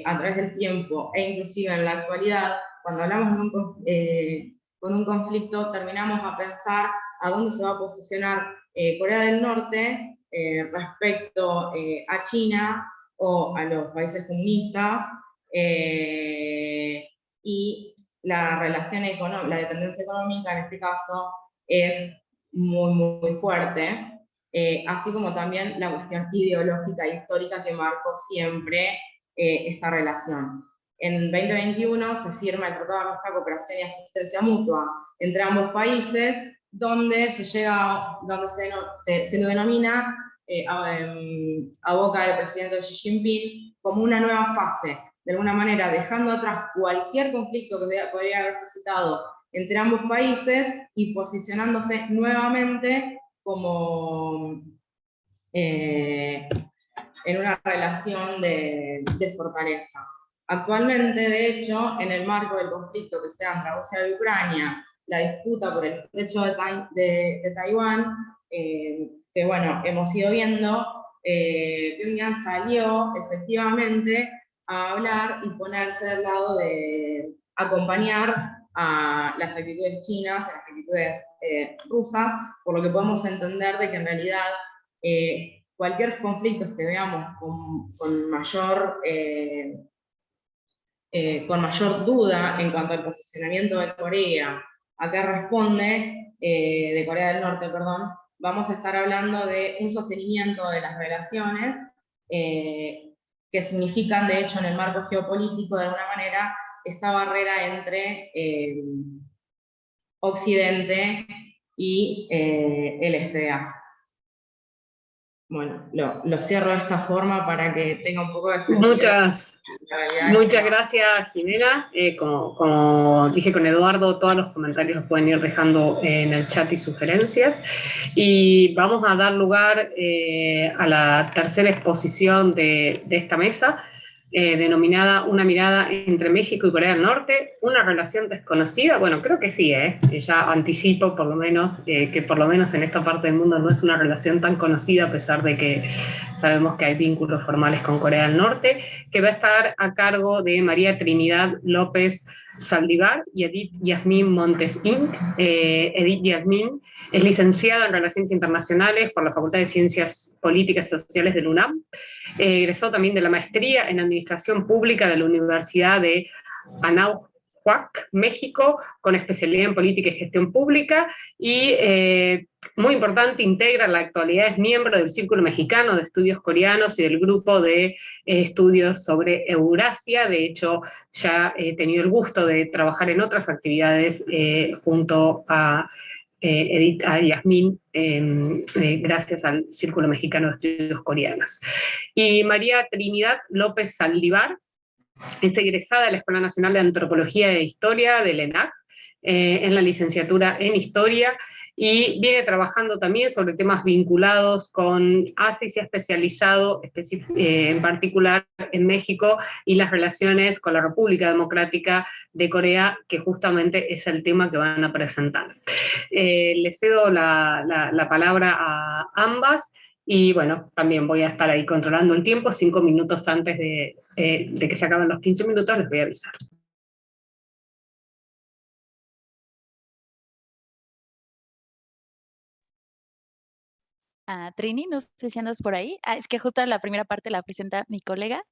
a través del tiempo, e inclusive en la actualidad, cuando hablamos con un conflicto, terminamos a pensar a dónde se va a posicionar Corea del Norte respecto a China o a los países comunistas, y la relación económica, la dependencia económica en este caso es muy, muy fuerte. Así como también la cuestión ideológica e histórica que marcó siempre esta relación. En 2021 se firma el Tratado de Amistad, Cooperación y Asistencia Mutua entre ambos países, donde se lo denomina a boca del presidente Xi Jinping como una nueva fase, de alguna manera dejando atrás cualquier conflicto que podría haber suscitado entre ambos países y posicionándose nuevamente como en una relación de fortaleza. Actualmente, de hecho, en el marco del conflicto que se da entre Rusia y Ucrania, la disputa por el estrecho de Taiwán, que bueno, hemos ido viendo, Pyongyang salió efectivamente a hablar y ponerse del lado de acompañar a las actitudes chinas, a las actitudes rusas, por lo que podemos entender de que en realidad cualquier conflicto que veamos con mayor duda en cuanto al posicionamiento de Corea, a qué responde, de Corea del Norte, perdón, vamos a estar hablando de un sostenimiento de las relaciones que significan, de hecho, en el marco geopolítico, de alguna manera, esta barrera entre Occidente y el este de Asia. Bueno, lo cierro de esta forma para que tenga un poco de sentido. Muchas gracias, Jimena. Como dije con Eduardo, todos los comentarios los pueden ir dejando en el chat y sugerencias. Y vamos a dar lugar a la tercera exposición de esta mesa, denominada Una mirada entre México y Corea del Norte, una relación desconocida. Bueno, creo que sí, ya anticipo por lo menos que por lo menos en esta parte del mundo no es una relación tan conocida, a pesar de que sabemos que hay vínculos formales con Corea del Norte, que va a estar a cargo de María Trinidad López Saldívar y Edith Yasmín Montes Inc. Edith Yasmín es licenciada en Relaciones Internacionales por la Facultad de Ciencias Políticas y Sociales del UNAM. Egresó también de la maestría en Administración Pública de la Universidad de Anáhuac, México, con especialidad en Política y Gestión Pública, y muy importante, integra en la actualidad, es miembro del Círculo Mexicano de Estudios Coreanos y del Grupo de Estudios sobre Eurasia. De hecho, ya he tenido el gusto de trabajar en otras actividades junto a Edith, a Yasmín, gracias al Círculo Mexicano de Estudios Coreanos. Y María Trinidad López Saldívar es egresada de la Escuela Nacional de Antropología e Historia del ENAC, en la licenciatura en Historia, y viene trabajando también sobre temas vinculados con Asia y se ha especializado en particular en México y las relaciones con la República Democrática de Corea, que justamente es el tema que van a presentar. Le cedo la palabra a ambas. Y bueno, también voy a estar ahí controlando el tiempo, 5 minutos antes de que se acaben los 15 minutos, les voy a avisar. Trini, no sé si andas por ahí. Es que justo la primera parte la presenta mi colega.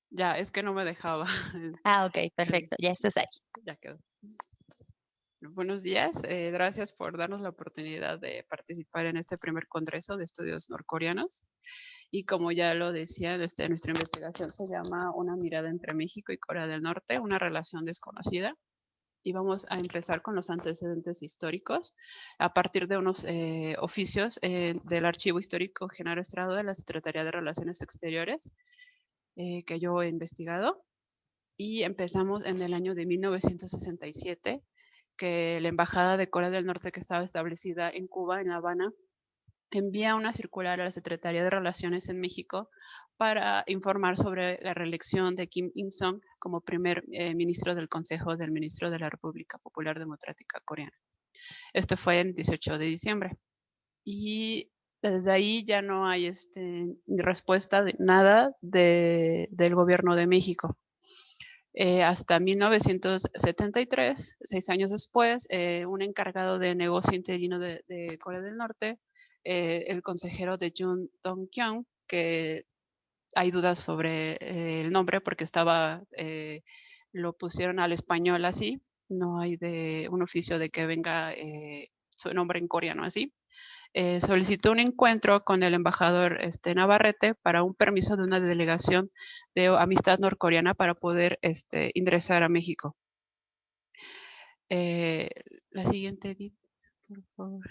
Ya, es que no me dejaba. Ok, perfecto, ya estás ahí. Ya quedó. Buenos días, gracias por darnos la oportunidad de participar en este primer congreso de estudios norcoreanos. Y como ya lo decía, nuestra investigación se llama Una mirada entre México y Corea del Norte, una relación desconocida. Y vamos a empezar con los antecedentes históricos a partir de unos oficios del Archivo Histórico Genaro Estrado de la Secretaría de Relaciones Exteriores que yo he investigado. Y empezamos en el año de 1967, que la Embajada de Corea del Norte, que estaba establecida en Cuba, en La Habana, envía una circular a la Secretaría de Relaciones en México para informar sobre la reelección de Kim Il-sung como primer ministro del Consejo del Ministro de la República Popular Democrática Coreana. Esto fue el 18 de diciembre. Y desde ahí ya no hay respuesta de nada del gobierno de México. Hasta 1973, 6 años después, un encargado de negocio interino de Corea del Norte, el consejero de Jun Dong-kyung, que hay dudas sobre el nombre porque lo pusieron al español así, no hay un oficio de que venga su nombre en coreano así. Solicitó un encuentro con el embajador Navarrete para un permiso de una delegación de amistad norcoreana para poder ingresar a México. La siguiente, Edith, por favor.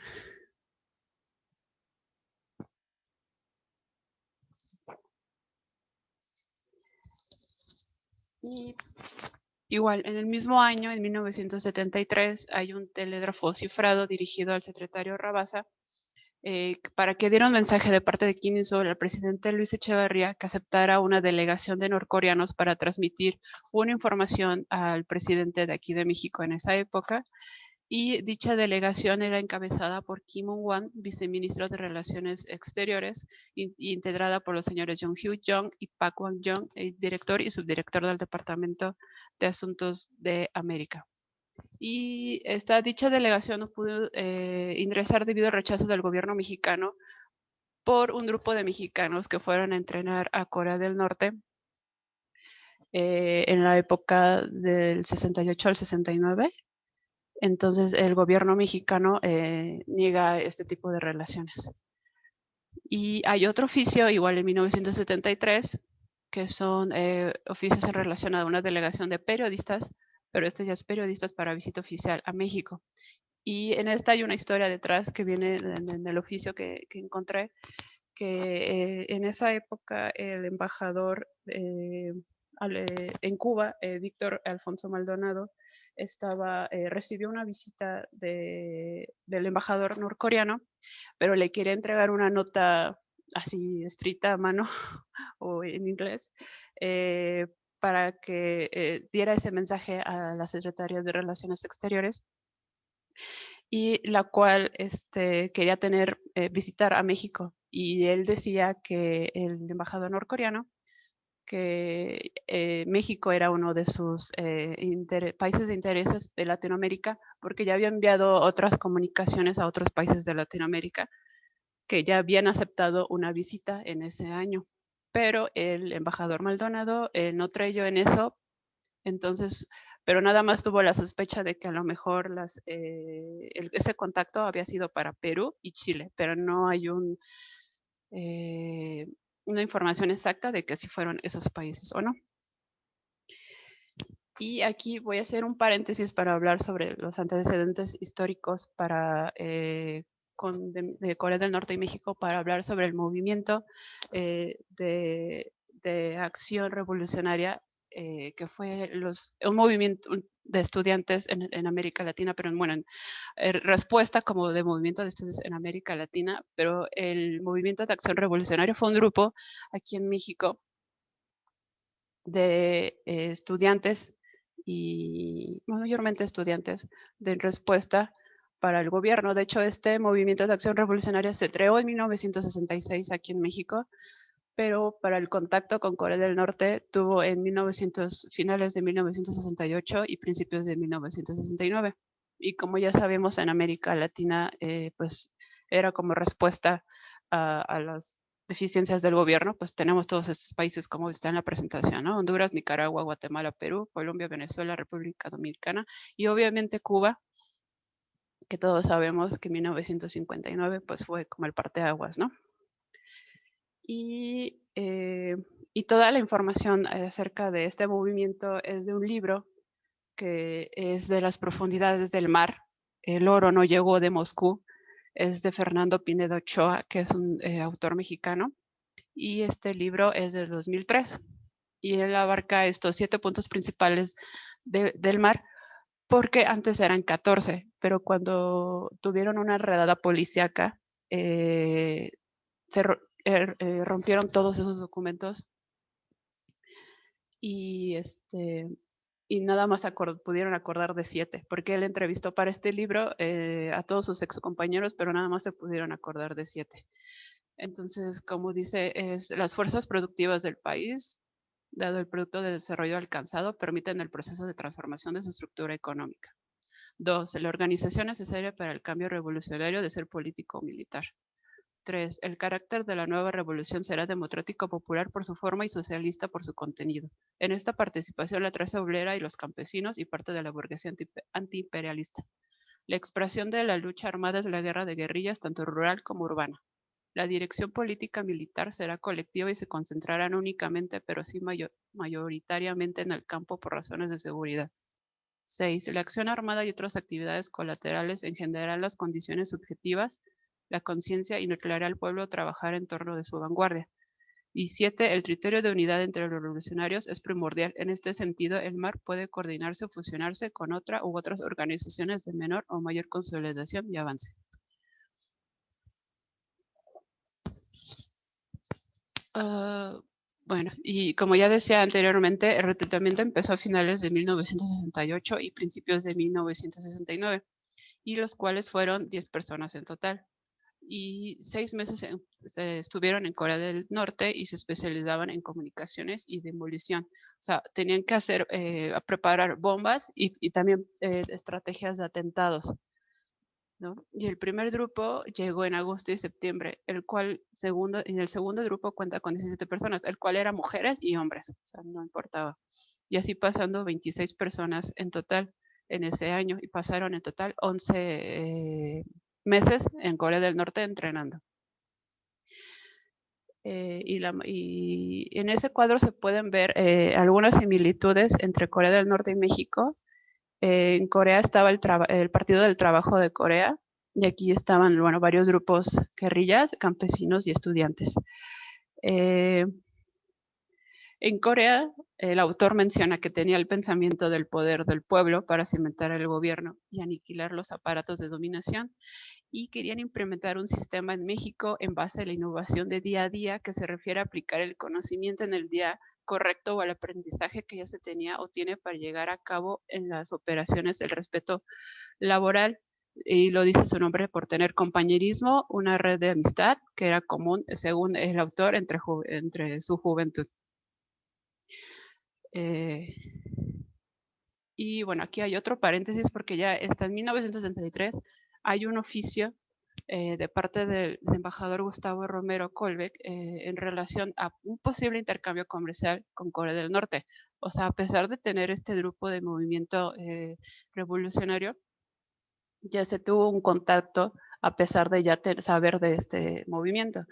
Y igual, en el mismo año, en 1973, hay un telégrafo cifrado dirigido al secretario Rabasa para que diera un mensaje de parte de Kim Il-sung al presidente Luis Echeverría que aceptara una delegación de norcoreanos para transmitir una información al presidente de aquí de México en esa época. Y dicha delegación era encabezada por Kim Won, viceministro de Relaciones Exteriores, integrada por los señores Jung Hyo-jong y Park Won-jong, director y subdirector del Departamento de Asuntos de América. Y dicha delegación no pudo ingresar debido al rechazo del gobierno mexicano por un grupo de mexicanos que fueron a entrenar a Corea del Norte en la época del 68 al 69. Entonces el gobierno mexicano niega este tipo de relaciones. Y hay otro oficio, igual en 1973, que son oficios en relación a una delegación de periodistas, pero esto ya es periodistas para visita oficial a México. Y en esta hay una historia detrás que viene en el oficio que encontré, que en esa época el embajador en Cuba, Víctor Alfonso Maldonado, recibió una visita del embajador norcoreano, pero le quiere entregar una nota así escrita a mano o en inglés, para que diera ese mensaje a la Secretaría de Relaciones Exteriores, y la cual quería visitar a México. Y él decía que el embajador norcoreano, que México era uno de sus países de intereses de Latinoamérica, porque ya había enviado otras comunicaciones a otros países de Latinoamérica que ya habían aceptado una visita en ese año. Pero el embajador Maldonado no creyó en eso, entonces, pero nada más tuvo la sospecha de que a lo mejor ese contacto había sido para Perú y Chile, pero no hay una información exacta de que si fueron esos países o no. Y aquí voy a hacer un paréntesis para hablar sobre los antecedentes históricos de Corea del Norte y México, para hablar sobre el movimiento de acción revolucionaria, que fue un movimiento de estudiantes en América Latina, pero bueno, en respuesta como de movimiento de estudiantes en América Latina, pero el movimiento de acción revolucionaria fue un grupo aquí en México de estudiantes, y mayormente estudiantes, de respuesta para el gobierno. De hecho, este movimiento de acción revolucionaria se creó en 1966 aquí en México, pero para el contacto con Corea del Norte tuvo en finales de 1968 y principios de 1969. Y como ya sabemos, en América Latina, pues era como respuesta a las deficiencias del gobierno, pues tenemos todos estos países como está en la presentación, ¿no? Honduras, Nicaragua, Guatemala, Perú, Colombia, Venezuela, República Dominicana y obviamente Cuba, que todos sabemos que en 1959 pues fue como el parteaguas, ¿no? Y toda la información acerca de este movimiento es de un libro que es de las profundidades del mar. El oro no llegó de Moscú. Es de Fernando Pinedo Ochoa, que es un autor mexicano. Y este libro es del 2003. Y él abarca estos 7 puntos principales del mar, porque antes eran 14, pero cuando tuvieron una redada policíaca, rompieron todos esos documentos y, y nada más pudieron acordar de 7, porque él entrevistó para este libro a todos sus excompañeros, pero nada más se pudieron acordar de 7. Entonces, como dice, las fuerzas productivas del país, dado el producto de desarrollo alcanzado, permiten el proceso de transformación de su estructura económica. 2. La organización necesaria para el cambio revolucionario de ser político o militar. 3. El carácter de la nueva revolución será democrático popular por su forma y socialista por su contenido. En esta participación la clase obrera y los campesinos y parte de la burguesía antiimperialista. La expresión de la lucha armada es la guerra de guerrillas, tanto rural como urbana. La dirección política militar será colectiva y se concentrará no únicamente, pero sí mayoritariamente en el campo por razones de seguridad. 6. La acción armada y otras actividades colaterales engendrarán las condiciones subjetivas, la conciencia y nucleará al pueblo a trabajar en torno de su vanguardia. Y 7. El criterio de unidad entre los revolucionarios es primordial. En este sentido, el MAR puede coordinarse o fusionarse con otra u otras organizaciones de menor o mayor consolidación y avance. Bueno, y como ya decía anteriormente, el reclutamiento empezó a finales de 1968 y principios de 1969, y los cuales fueron 10 personas en total. Y 6 meses estuvieron en Corea del Norte y se especializaban en comunicaciones y demolición. O sea, tenían que hacer, preparar bombas y también estrategias de atentados, ¿no? Y el primer grupo llegó en agosto y septiembre, en el segundo grupo cuenta con 17 personas, el cual eran mujeres y hombres, o sea, no importaba. Y así pasando 26 personas en total en ese año, y pasaron en total 11 meses en Corea del Norte entrenando. Y en ese cuadro se pueden ver algunas similitudes entre Corea del Norte y México. En Corea estaba el Partido del Trabajo de Corea, y aquí estaban, bueno, varios grupos guerrillas, campesinos y estudiantes. En Corea, el autor menciona que tenía el pensamiento del poder del pueblo para cimentar el gobierno y aniquilar los aparatos de dominación, y querían implementar un sistema en México en base a la innovación de día a día, que se refiere a aplicar el conocimiento en el día correcto o al aprendizaje que ya se tenía o tiene para llegar a cabo en las operaciones del respeto laboral. Y lo dice su nombre por tener compañerismo, una red de amistad que era común, según el autor, entre su juventud. Y bueno, aquí hay otro paréntesis porque ya está en 1963, hay un oficio de parte del embajador Gustavo Romero Colbeck en relación a un posible intercambio comercial con Corea del Norte. O sea, a pesar de tener este grupo de movimiento revolucionario, ya se tuvo un contacto a pesar de ya saber de este movimiento.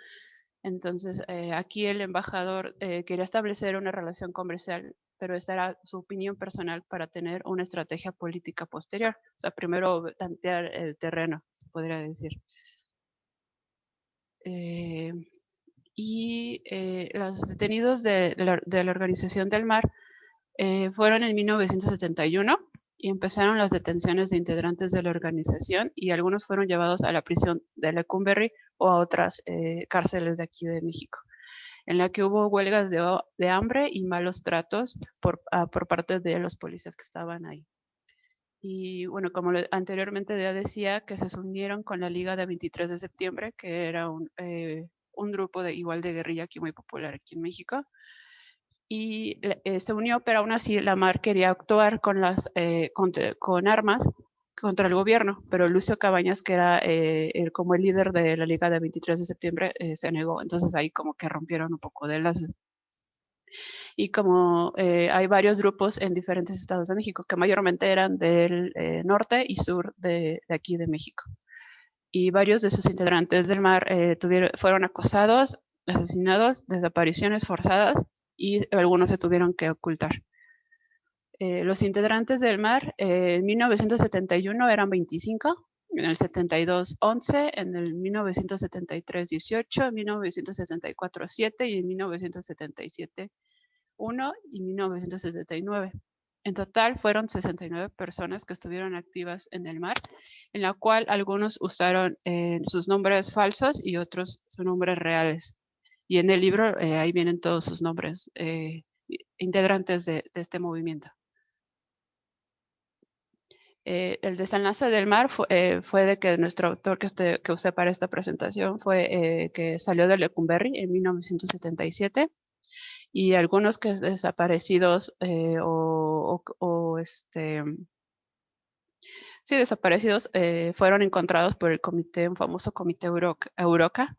Entonces, aquí el embajador quería establecer una relación comercial, pero esta era su opinión personal para tener una estrategia política posterior. O sea, primero tantear el terreno, se podría decir. Los detenidos de la Organización del Mar fueron en 1971 y empezaron las detenciones de integrantes de la organización, y algunos fueron llevados a la prisión de Lecumberri o a otras cárceles de aquí de México, en la que hubo huelgas de hambre y malos tratos por parte de los policías que estaban ahí. Y bueno, como anteriormente ya decía, que se unieron con la Liga de 23 de septiembre, que era un grupo igual de guerrilla aquí muy popular aquí en México. Y se unió, pero aún así la MAR quería actuar con armas contra el gobierno, pero Lucio Cabañas, que era como el líder de la Liga de 23 de septiembre, se negó. Entonces ahí como que rompieron un poco de lazo. Y como hay varios grupos en diferentes estados de México, que mayormente eran del norte y sur de aquí de México. Y varios de sus integrantes del MAR fueron acosados, asesinados, desapariciones forzadas y algunos se tuvieron que ocultar. Los integrantes del MAR en 1971 eran 25, en el 72, 11, en el 1973, 18, en 1974, 7 y en 1977, 1 y 1979. En total fueron 69 personas que estuvieron activas en el MAR, en la cual algunos usaron sus nombres falsos y otros sus nombres reales. Y en el libro ahí vienen todos sus nombres, integrantes de este movimiento. El desenlace del MAR fue de que nuestro autor que usé para esta presentación fue que salió de Lecumberri en 1977 y algunos que desaparecidos desaparecidos fueron encontrados por el comité, un famoso comité Eureka,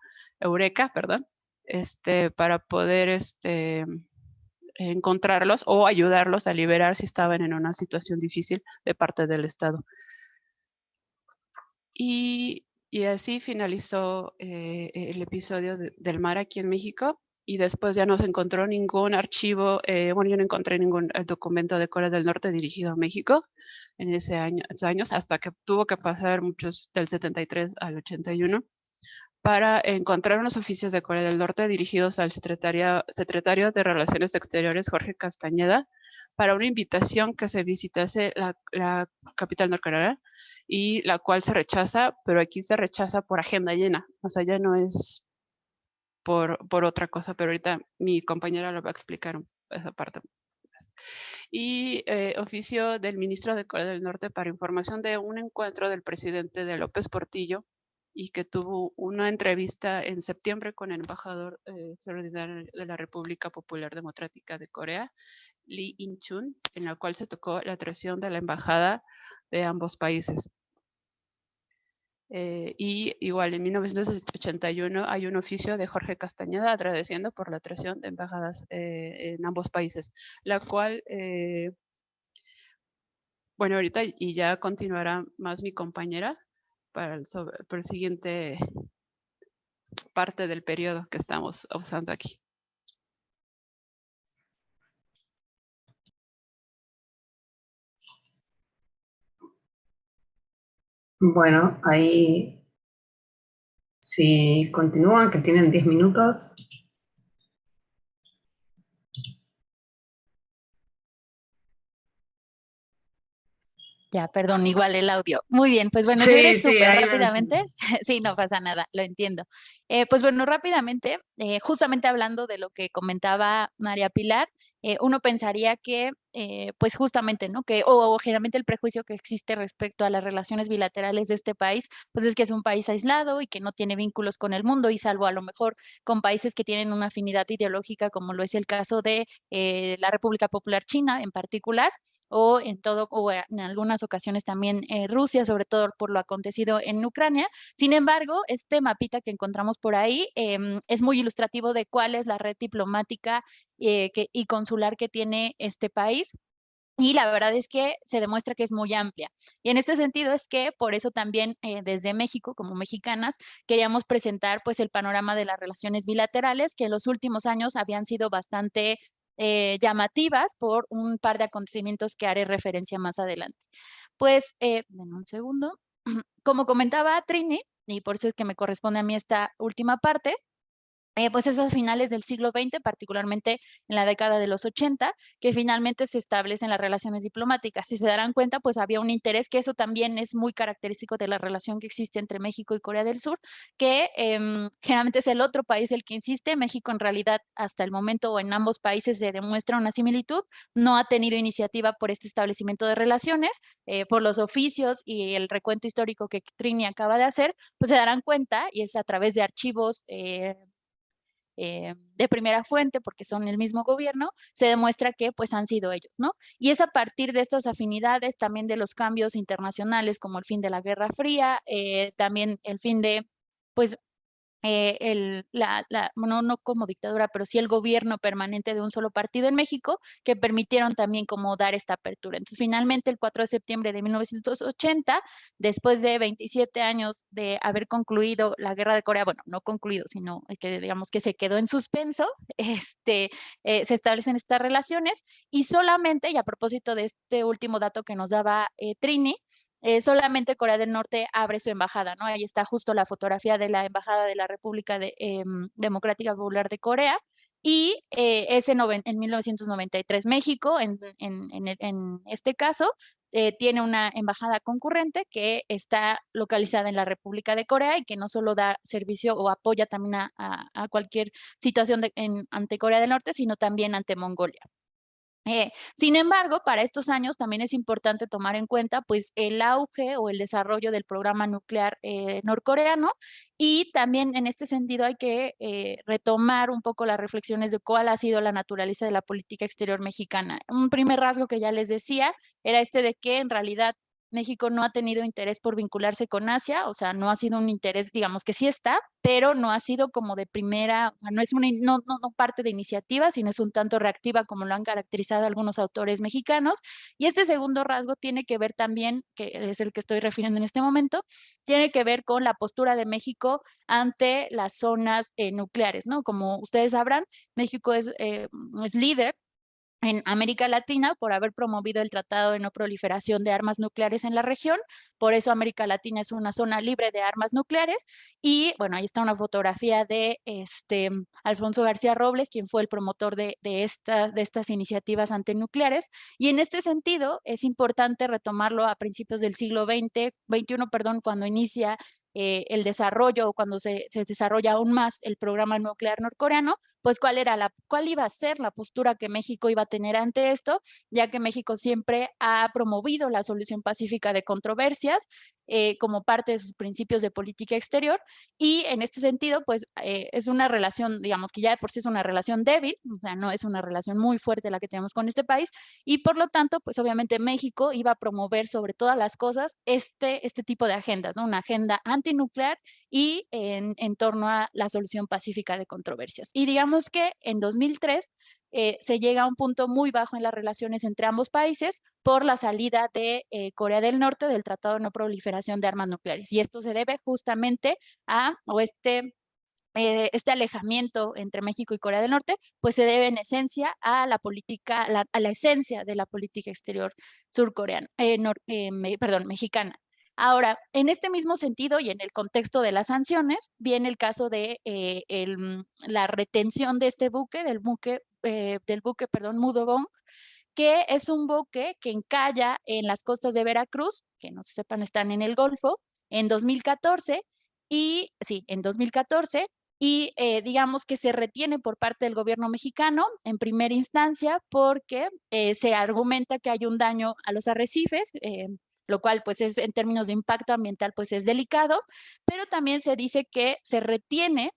perdón, para poder encontrarlos o ayudarlos a liberar si estaban en una situación difícil de parte del Estado. Y así finalizó el episodio del MAR aquí en México, y después ya no se encontró ningún archivo, yo no encontré ningún documento de Corea del Norte dirigido a México en esos años, hasta que tuvo que pasar muchos del 73 al 81 para encontrar unos oficios de Corea del Norte dirigidos al secretario de Relaciones Exteriores, Jorge Castañeda, para una invitación que se visitase la capital norcoreana, y la cual se rechaza, pero aquí se rechaza por agenda llena, o sea, ya no es por otra cosa, pero ahorita mi compañera lo va a explicar esa parte. Y oficio del ministro de Corea del Norte para información de un encuentro del presidente de López Portillo, y que tuvo una entrevista en septiembre con el embajador extraordinario de la República Popular Democrática de Corea, Lee In-chun, en la cual se tocó la atracción de la embajada de ambos países. Y igual en 1981 hay un oficio de Jorge Castañeda agradeciendo por la atracción de embajadas en ambos países, la cual, bueno, ahorita y ya continuará más mi compañera para el siguiente parte del periodo que estamos usando aquí. Bueno, ahí si continúan, que tienen 10 minutos. Ya, perdón, igual el audio. Muy bien, pues bueno, Sí, yo iré sí, súper ahí rápidamente. Sí, no pasa nada, lo entiendo. Pues bueno, rápidamente, justamente hablando de lo que comentaba María Pilar, uno pensaría que, pues justamente, ¿no? O generalmente el prejuicio que existe respecto a las relaciones bilaterales de este país, pues es que es un país aislado y que no tiene vínculos con el mundo, y salvo a lo mejor con países que tienen una afinidad ideológica, como lo es el caso de la República Popular China en particular, o en algunas ocasiones también Rusia, sobre todo por lo acontecido en Ucrania. Sin embargo, este mapita que encontramos por ahí es muy ilustrativo de cuál es la red diplomática y consular que tiene este país. Y la verdad es que se demuestra que es muy amplia. Y en este sentido es que por eso también desde México, como mexicanas, queríamos presentar pues el panorama de las relaciones bilaterales, que en los últimos años habían sido bastante llamativas por un par de acontecimientos que haré referencia más adelante. Pues, denme un segundo. Como comentaba Trini, y por eso es que me corresponde a mí esta última parte, pues esas finales del siglo XX, particularmente en la década de los 80, que finalmente se establecen las relaciones diplomáticas. Si se darán cuenta, pues había un interés, que eso también es muy característico de la relación que existe entre México y Corea del Sur, que generalmente es el otro país el que insiste. México en realidad hasta el momento, o en ambos países se demuestra una similitud, no ha tenido iniciativa por este establecimiento de relaciones, por los oficios y el recuento histórico que Trini acaba de hacer, pues se darán cuenta, y es a través de archivos de primera fuente, porque son el mismo gobierno, se demuestra que pues han sido ellos, ¿no? Y es a partir de estas afinidades, también de los cambios internacionales, como el fin de la Guerra Fría, también el fin de, pues, bueno, no como dictadura, pero sí el gobierno permanente de un solo partido en México, que permitieron también como dar esta apertura. Entonces, finalmente, el 4 de septiembre de 1980, después de 27 años de haber concluido la Guerra de Corea, bueno, no concluido, sino que digamos que se quedó en suspenso, se establecen estas relaciones y solamente, y a propósito de este último dato que nos daba Trini, solamente Corea del Norte abre su embajada, ¿no? Ahí está justo la fotografía de la embajada de la República Democrática Popular de Corea. Y en 1993 México, en este caso, tiene una embajada concurrente que está localizada en la República de Corea y que no solo da servicio o apoya también a cualquier situación ante Corea del Norte, sino también ante Mongolia. Sin embargo, para estos años también es importante tomar en cuenta pues, el auge o el desarrollo del programa nuclear norcoreano, y también en este sentido hay que retomar un poco las reflexiones de cuál ha sido la naturaleza de la política exterior mexicana. Un primer rasgo que ya les decía era este de que en realidad México no ha tenido interés por vincularse con Asia, o sea, no ha sido un interés, digamos que sí está, pero no ha sido como de primera, o sea, no es no parte de iniciativa, sino es un tanto reactiva, como lo han caracterizado algunos autores mexicanos. Y este segundo rasgo tiene que ver también, que es el que estoy refiriendo en este momento, tiene que ver con la postura de México ante las zonas nucleares, ¿no? Como ustedes sabrán, México es líder en América Latina por haber promovido el Tratado de No Proliferación de Armas Nucleares en la región. Por eso América Latina es una zona libre de armas nucleares. Y bueno, ahí está una fotografía de Alfonso García Robles, quien fue el promotor de estas iniciativas antinucleares. Y en este sentido es importante retomarlo a principios del siglo XXI, cuando inicia el desarrollo, o cuando se desarrolla aún más el programa nuclear norcoreano, pues cuál iba a ser la postura que México iba a tener ante esto, ya que México siempre ha promovido la solución pacífica de controversias como parte de sus principios de política exterior. Y en este sentido, pues es una relación, digamos que ya de por sí es una relación débil, o sea, no es una relación muy fuerte la que tenemos con este país, y por lo tanto, pues obviamente México iba a promover sobre todas las cosas este tipo de agendas, ¿no? Una agenda antinuclear y en torno a la solución pacífica de controversias. Y digamos que en 2003 se llega a un punto muy bajo en las relaciones entre ambos países por la salida de Corea del Norte del Tratado de No Proliferación de Armas Nucleares. Y esto se debe justamente este alejamiento entre México y Corea del Norte, pues se debe en esencia a la política, a la esencia de la política exterior surcoreana, mexicana. Ahora, en este mismo sentido y en el contexto de las sanciones, viene el caso de la retención de este buque, del buque Mudobong, que es un buque que encalla en las costas de Veracruz, que no se sepan, están en el Golfo, en 2014, en 2014, y digamos que se retiene por parte del gobierno mexicano en primera instancia porque se argumenta que hay un daño a los arrecifes, lo cual pues es en términos de impacto ambiental pues es delicado, pero también se dice que se retiene,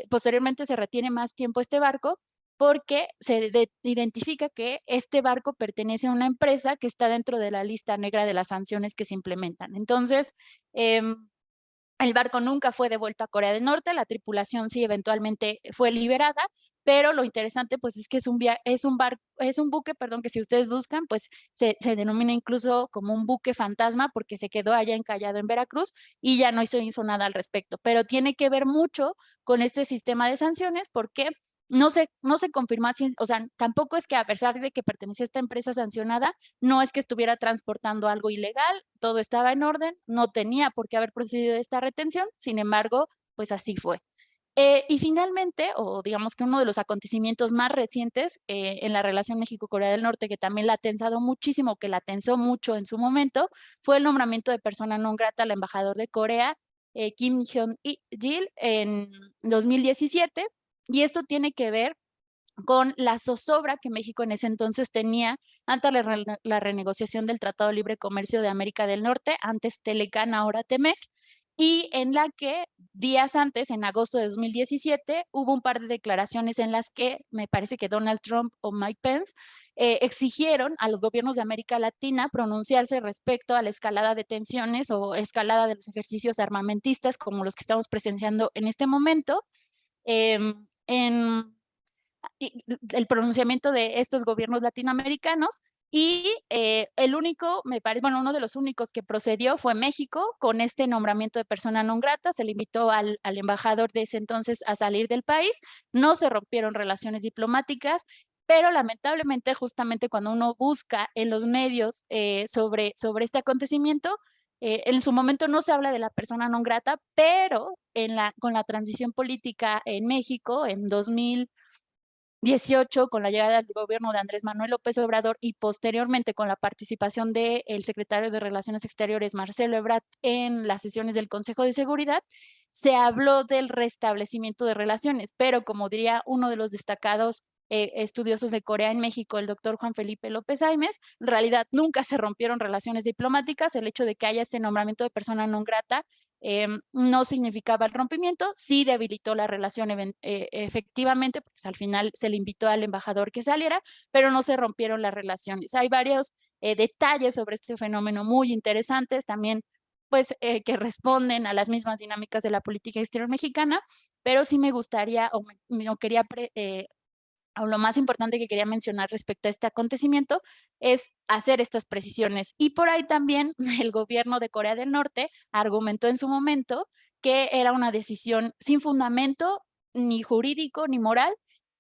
posteriormente se retiene más tiempo este barco porque se identifica que este barco pertenece a una empresa que está dentro de la lista negra de las sanciones que se implementan. Entonces, el barco nunca fue devuelto a Corea del Norte, la tripulación sí eventualmente fue liberada, pero lo interesante pues es que es un buque, perdón, que si ustedes buscan, pues se denomina incluso como un buque fantasma porque se quedó allá encallado en Veracruz y ya no hizo nada al respecto, pero tiene que ver mucho con este sistema de sanciones porque no se confirma, o sea, tampoco es que a pesar de que pertenecía a esta empresa sancionada, no es que estuviera transportando algo ilegal, todo estaba en orden, no tenía por qué haber procedido esta retención, sin embargo, pues así fue. Y finalmente, o digamos que uno de los acontecimientos más recientes en la relación México-Corea del Norte, que también la ha tensado muchísimo, que la tensó mucho en su momento, fue el nombramiento de persona non grata al embajador de Corea, Kim Hyun-gil, en 2017, y esto tiene que ver con la zozobra que México en ese entonces tenía ante la renegociación del Tratado de Libre Comercio de América del Norte, antes Telecan, ahora Temec, y en la que días antes, en agosto de 2017, hubo un par de declaraciones en las que me parece que Donald Trump o Mike Pence exigieron a los gobiernos de América Latina pronunciarse respecto a la escalada de tensiones o escalada de los ejercicios armamentistas como los que estamos presenciando en este momento. En el pronunciamiento de estos gobiernos latinoamericanos, y el único, me parece, bueno, uno de los únicos que procedió fue México con este nombramiento de persona non grata. Se le invitó al embajador de ese entonces a salir del país, no se rompieron relaciones diplomáticas, pero lamentablemente justamente cuando uno busca en los medios sobre este acontecimiento, en su momento no se habla de la persona non grata, pero con la transición política en México en 2018, con la llegada del gobierno de Andrés Manuel López Obrador y posteriormente con la participación del secretario de Relaciones Exteriores, Marcelo Ebrard, en las sesiones del Consejo de Seguridad, se habló del restablecimiento de relaciones, pero como diría uno de los destacados estudiosos de Corea en México, el doctor Juan Felipe López Aimes, en realidad nunca se rompieron relaciones diplomáticas. El hecho de que haya este nombramiento de persona non grata no significaba el rompimiento, sí debilitó la relación efectivamente, pues al final se le invitó al embajador que saliera, pero no se rompieron las relaciones. Hay varios detalles sobre este fenómeno muy interesantes también, pues que responden a las mismas dinámicas de la política exterior mexicana, pero sí me gustaría, o lo más importante que quería mencionar respecto a este acontecimiento es hacer estas precisiones. Y por ahí también el gobierno de Corea del Norte argumentó en su momento que era una decisión sin fundamento ni jurídico ni moral.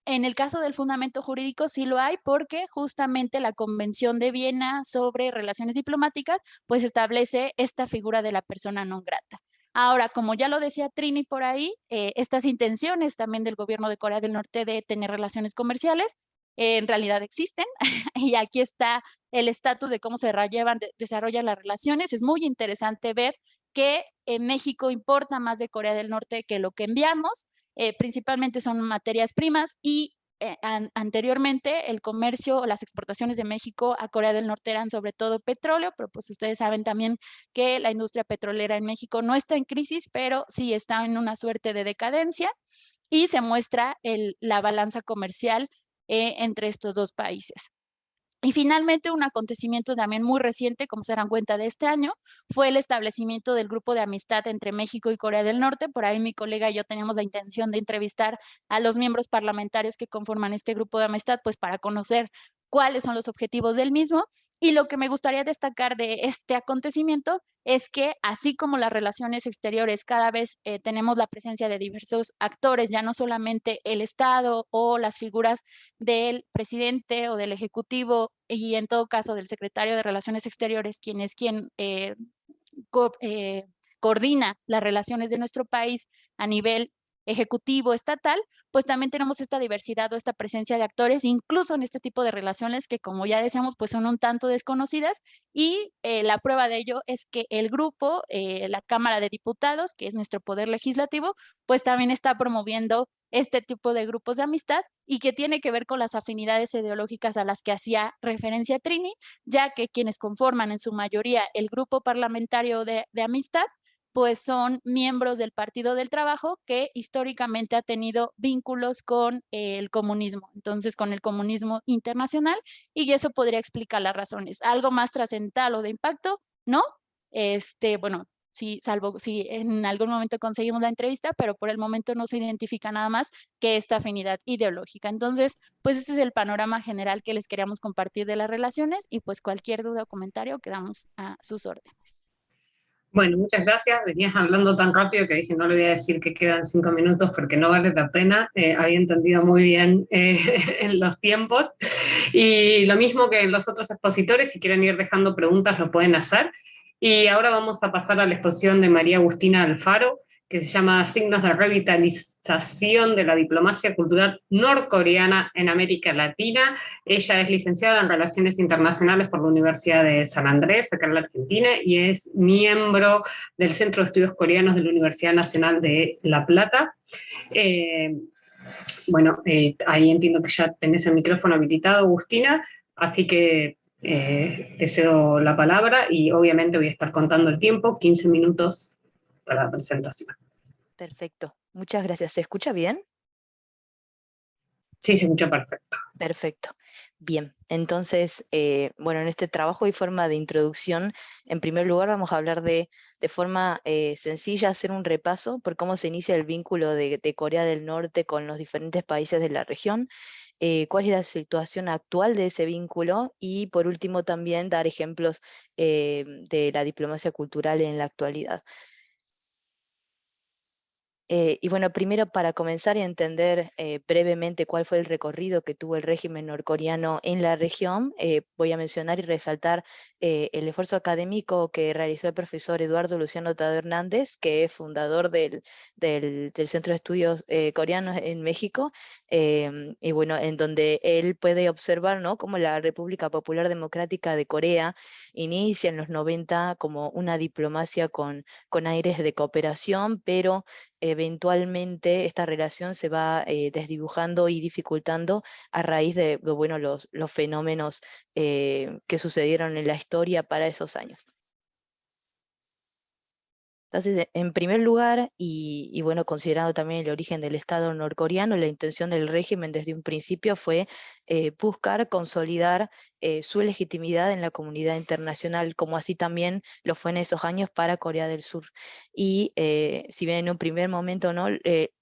En el caso del fundamento jurídico sí lo hay, porque justamente la Convención de Viena sobre relaciones diplomáticas pues establece esta figura de la persona non grata. Ahora, como ya lo decía Trini por ahí, estas intenciones también del gobierno de Corea del Norte de tener relaciones comerciales en realidad existen y aquí está el estatus de cómo se desarrollan las relaciones. Es muy interesante ver que México importa más de Corea del Norte que lo que enviamos, principalmente son materias primas, y anteriormente el comercio o las exportaciones de México a Corea del Norte eran sobre todo petróleo, pero pues ustedes saben también que la industria petrolera en México no está en crisis, pero sí está en una suerte de decadencia, y se muestra la balanza comercial entre estos dos países. Y finalmente, un acontecimiento también muy reciente, como se darán cuenta, de este año, fue el establecimiento del grupo de amistad entre México y Corea del Norte. Por ahí mi colega y yo teníamos la intención de entrevistar a los miembros parlamentarios que conforman este grupo de amistad, pues para conocer cuáles son los objetivos del mismo. Y lo que me gustaría destacar de este acontecimiento es que, así como las relaciones exteriores, cada vez tenemos la presencia de diversos actores, ya no solamente el Estado o las figuras del presidente o del ejecutivo, y en todo caso del secretario de Relaciones Exteriores, quien coordina las relaciones de nuestro país a nivel ejecutivo estatal, pues también tenemos esta diversidad o esta presencia de actores, incluso en este tipo de relaciones que, como ya decíamos, pues son un tanto desconocidas. Y la prueba de ello es que el grupo, la Cámara de Diputados, que es nuestro poder legislativo, pues también está promoviendo este tipo de grupos de amistad, y que tiene que ver con las afinidades ideológicas a las que hacía referencia Trini, ya que quienes conforman en su mayoría el grupo parlamentario de amistad pues son miembros del Partido del Trabajo, que históricamente ha tenido vínculos con el comunismo, entonces con el comunismo internacional, y eso podría explicar las razones. Algo más trascendental o de impacto, ¿no? Bueno, sí, salvo si en algún momento conseguimos la entrevista, pero por el momento no se identifica nada más que esta afinidad ideológica. Entonces, pues ese es el panorama general que les queríamos compartir de las relaciones, y pues cualquier duda o comentario quedamos a sus órdenes. Bueno, muchas gracias. Venías hablando tan rápido que dije no le voy a decir que quedan 5 minutos porque no vale la pena. Había entendido muy bien en los tiempos. Y lo mismo que los otros expositores, si quieren ir dejando preguntas lo pueden hacer. Y ahora vamos a pasar a la exposición de María Agustina Alfaro, que se llama Signos de revitalización de la diplomacia cultural norcoreana en América Latina. Ella es licenciada en Relaciones Internacionales por la Universidad de San Andrés, acá en la Argentina, y es miembro del Centro de Estudios Coreanos de la Universidad Nacional de La Plata. Ahí entiendo que ya tenés el micrófono habilitado, Agustina, así que te cedo la palabra, y obviamente voy a estar contando el tiempo, 15 minutos para la presentación. Perfecto, muchas gracias. ¿Se escucha bien? Sí, se escucha perfecto. Perfecto. Bien, entonces, bueno, en este trabajo y forma de introducción, en primer lugar vamos a hablar de forma sencilla, hacer un repaso por cómo se inicia el vínculo de Corea del Norte con los diferentes países de la región, cuál es la situación actual de ese vínculo y por último también dar ejemplos de la diplomacia cultural en la actualidad. Y bueno, primero para comenzar y entender brevemente cuál fue el recorrido que tuvo el régimen norcoreano en la región, voy a mencionar y resaltar el esfuerzo académico que realizó el profesor Eduardo Luciano Tado Hernández, que es fundador del Centro de Estudios Coreanos en México, y bueno, en donde él puede observar, ¿no?, cómo la República Popular Democrática de Corea inicia en los 90 como una diplomacia con aires de cooperación, pero eventualmente esta relación se va desdibujando y dificultando a raíz de bueno, los fenómenos que sucedieron en la historia para esos años. Entonces, en primer lugar, y bueno, considerando también el origen del Estado norcoreano, la intención del régimen desde un principio fue buscar consolidar su legitimidad en la comunidad internacional, como así también lo fue en esos años para Corea del Sur. Y si bien en un primer momento, ¿no?,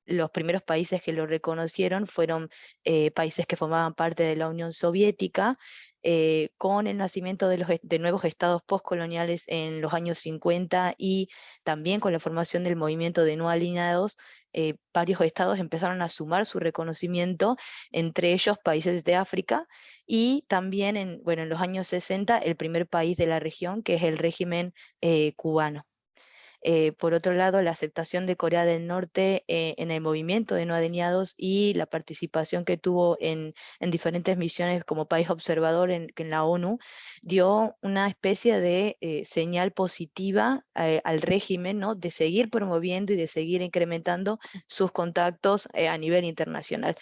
los primeros países que lo reconocieron fueron países que formaban parte de la Unión Soviética, con el nacimiento de nuevos estados postcoloniales en los años 50 y también con la formación del movimiento de no alineados, varios estados empezaron a sumar su reconocimiento, entre ellos países de África, y también bueno, en los años 60 el primer país de la región, que es el régimen cubano. Por otro lado, la aceptación de Corea del Norte en el movimiento de no alineados y la participación que tuvo en diferentes misiones como país observador en la ONU dio una especie de señal positiva al régimen, ¿no?, de seguir promoviendo y de seguir incrementando sus contactos a nivel internacional.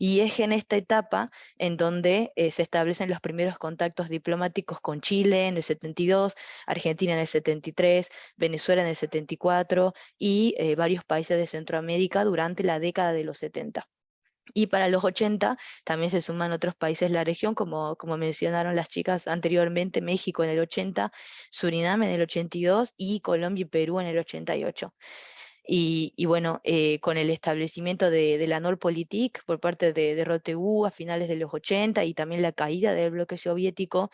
Y es en esta etapa en donde se establecen los primeros contactos diplomáticos con Chile en el 72, Argentina en el 73, Venezuela en el 74 y varios países de Centroamérica durante la década de los 70. Y para los 80 también se suman otros países de la región, como mencionaron las chicas anteriormente, México en el 80, Surinam en el 82 y Colombia y Perú en el 88. Y bueno, con el establecimiento de la Nordpolitik por parte de ROTU a finales de los 80 y también la caída del bloque soviético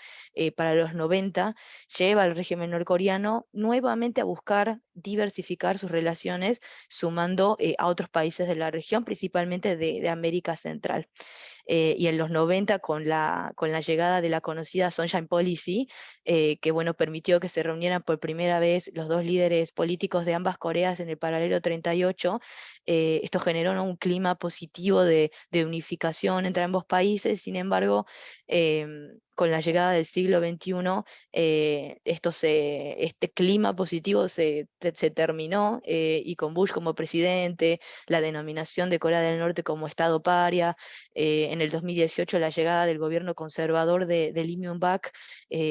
para los 90, lleva al régimen norcoreano nuevamente a buscar diversificar sus relaciones, sumando a otros países de la región, principalmente de América Central. Y en los 90 con la llegada de la conocida Sunshine Policy, que bueno, permitió que se reunieran por primera vez los dos líderes políticos de ambas Coreas en el paralelo 38, esto generó, ¿no?, un clima positivo de unificación entre ambos países. Sin embargo, con la llegada del siglo XXI, este clima positivo se terminó, y con Bush como presidente, la denominación de Corea del Norte como Estado paria, en el 2018 la llegada del gobierno conservador de Lee Myung-bak,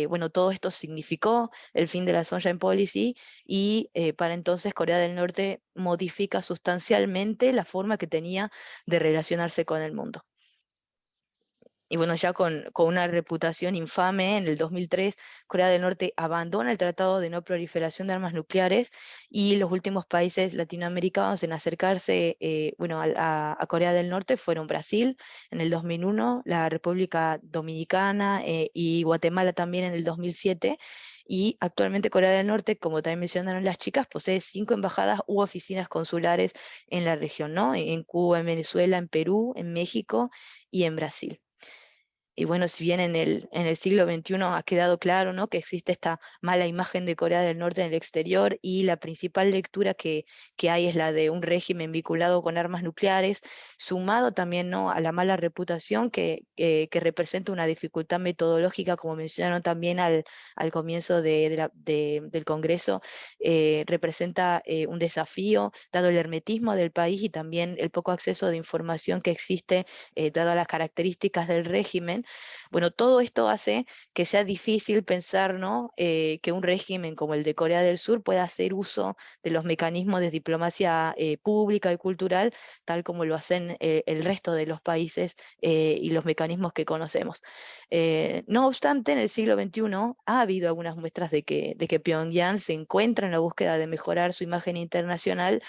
bueno, todo esto significó el fin de la Sunshine Policy y para entonces Corea del Norte modifica sustancialmente la forma que tenía de relacionarse con el mundo. Y bueno, ya con una reputación infame, en el 2003 Corea del Norte abandona el Tratado de No Proliferación de Armas Nucleares y los últimos países latinoamericanos en acercarse bueno, a Corea del Norte fueron Brasil en el 2001, la República Dominicana y Guatemala también en el 2007. Y actualmente Corea del Norte, como también mencionaron las chicas, posee 5 embajadas u oficinas consulares en la región, ¿no? En Cuba, en Venezuela, en Perú, en México y en Brasil. Y bueno, si bien en el siglo XXI ha quedado claro, ¿no?, que existe esta mala imagen de Corea del Norte en el exterior y la principal lectura que hay es la de un régimen vinculado con armas nucleares, sumado también, ¿no?, a la mala reputación que representa una dificultad metodológica, como mencionaron también al comienzo del Congreso, representa un desafío, dado el hermetismo del país y también el poco acceso de información que existe, dado las características del régimen. Bueno, todo esto hace que sea difícil pensar, ¿no? Que un régimen como el de Corea del Sur pueda hacer uso de los mecanismos de diplomacia pública y cultural, tal como lo hacen el resto de los países y los mecanismos que conocemos. No obstante, en el siglo XXI ha habido algunas muestras de que Pyongyang se encuentra en la búsqueda de mejorar su imagen internacional,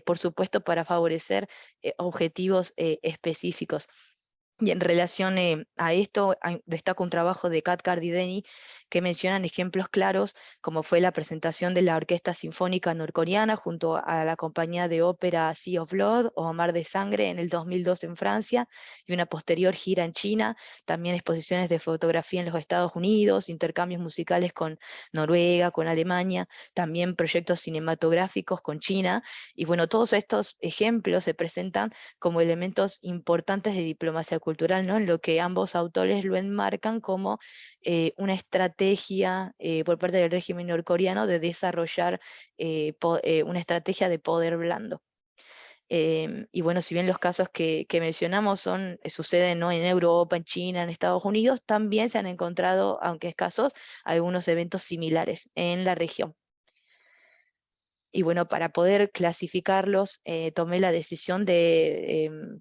por supuesto para favorecer objetivos específicos. Y en relación a esto, destaco un trabajo de Kat Cardideni que mencionan ejemplos claros, como fue la presentación de la Orquesta Sinfónica Norcoreana junto a la compañía de ópera Sea of Blood o Mar de Sangre en el 2002 en Francia, y una posterior gira en China, también exposiciones de fotografía en los Estados Unidos, intercambios musicales con Noruega, con Alemania, también proyectos cinematográficos con China, y bueno, todos estos ejemplos se presentan como elementos importantes de diplomacia cultural, ¿no? En lo que ambos autores lo enmarcan como una estrategia por parte del régimen norcoreano de desarrollar una estrategia de poder blando. Y bueno, si bien los casos que mencionamos suceden, ¿no? En Europa, en China, en Estados Unidos, también se han encontrado, aunque escasos, algunos eventos similares en la región. Y bueno, para poder clasificarlos, tomé la decisión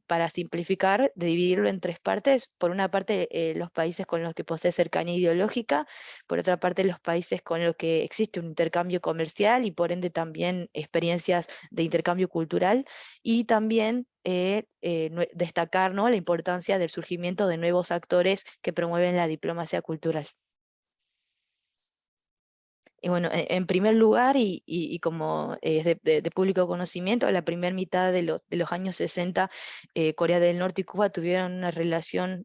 para simplificar, de dividirlo en tres partes. Por una parte, los países con los que posee cercanía ideológica, por otra parte, los países con los que existe un intercambio comercial y por ende también experiencias de intercambio cultural, y también destacar, ¿no? La importancia del surgimiento de nuevos actores que promueven la diplomacia cultural. Y bueno, en primer lugar, y como es de público conocimiento, la primera mitad de los años 60, Corea del Norte y Cuba tuvieron una relación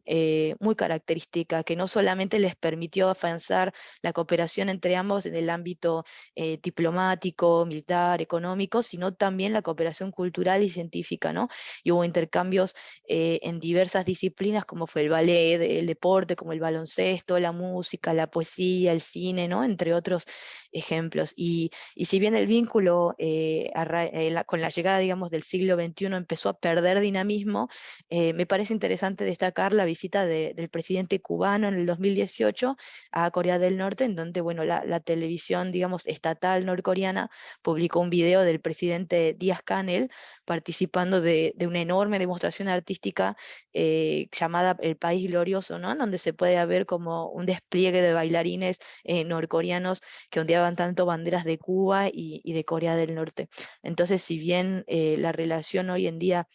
muy característica, que no solamente les permitió avanzar la cooperación entre ambos en el ámbito diplomático, militar, económico, sino también la cooperación cultural y científica, ¿no? Y hubo intercambios en diversas disciplinas, como fue el ballet, el deporte, como el baloncesto, la música, la poesía, el cine, ¿no? Entre otros ejemplos. Y si bien el vínculo con la llegada, digamos, del siglo XXI empezó a perder dinamismo, me parece interesante destacar la visita del presidente cubano en el 2018 a Corea del Norte, en donde, bueno, la televisión, digamos, estatal norcoreana publicó un video del presidente Díaz-Canel participando de una enorme demostración artística llamada El País Glorioso, ¿no? En donde se puede ver como un despliegue de bailarines norcoreanos que ondeaban tanto banderas de Cuba y de Corea del Norte. Entonces, si bien la relación hoy en día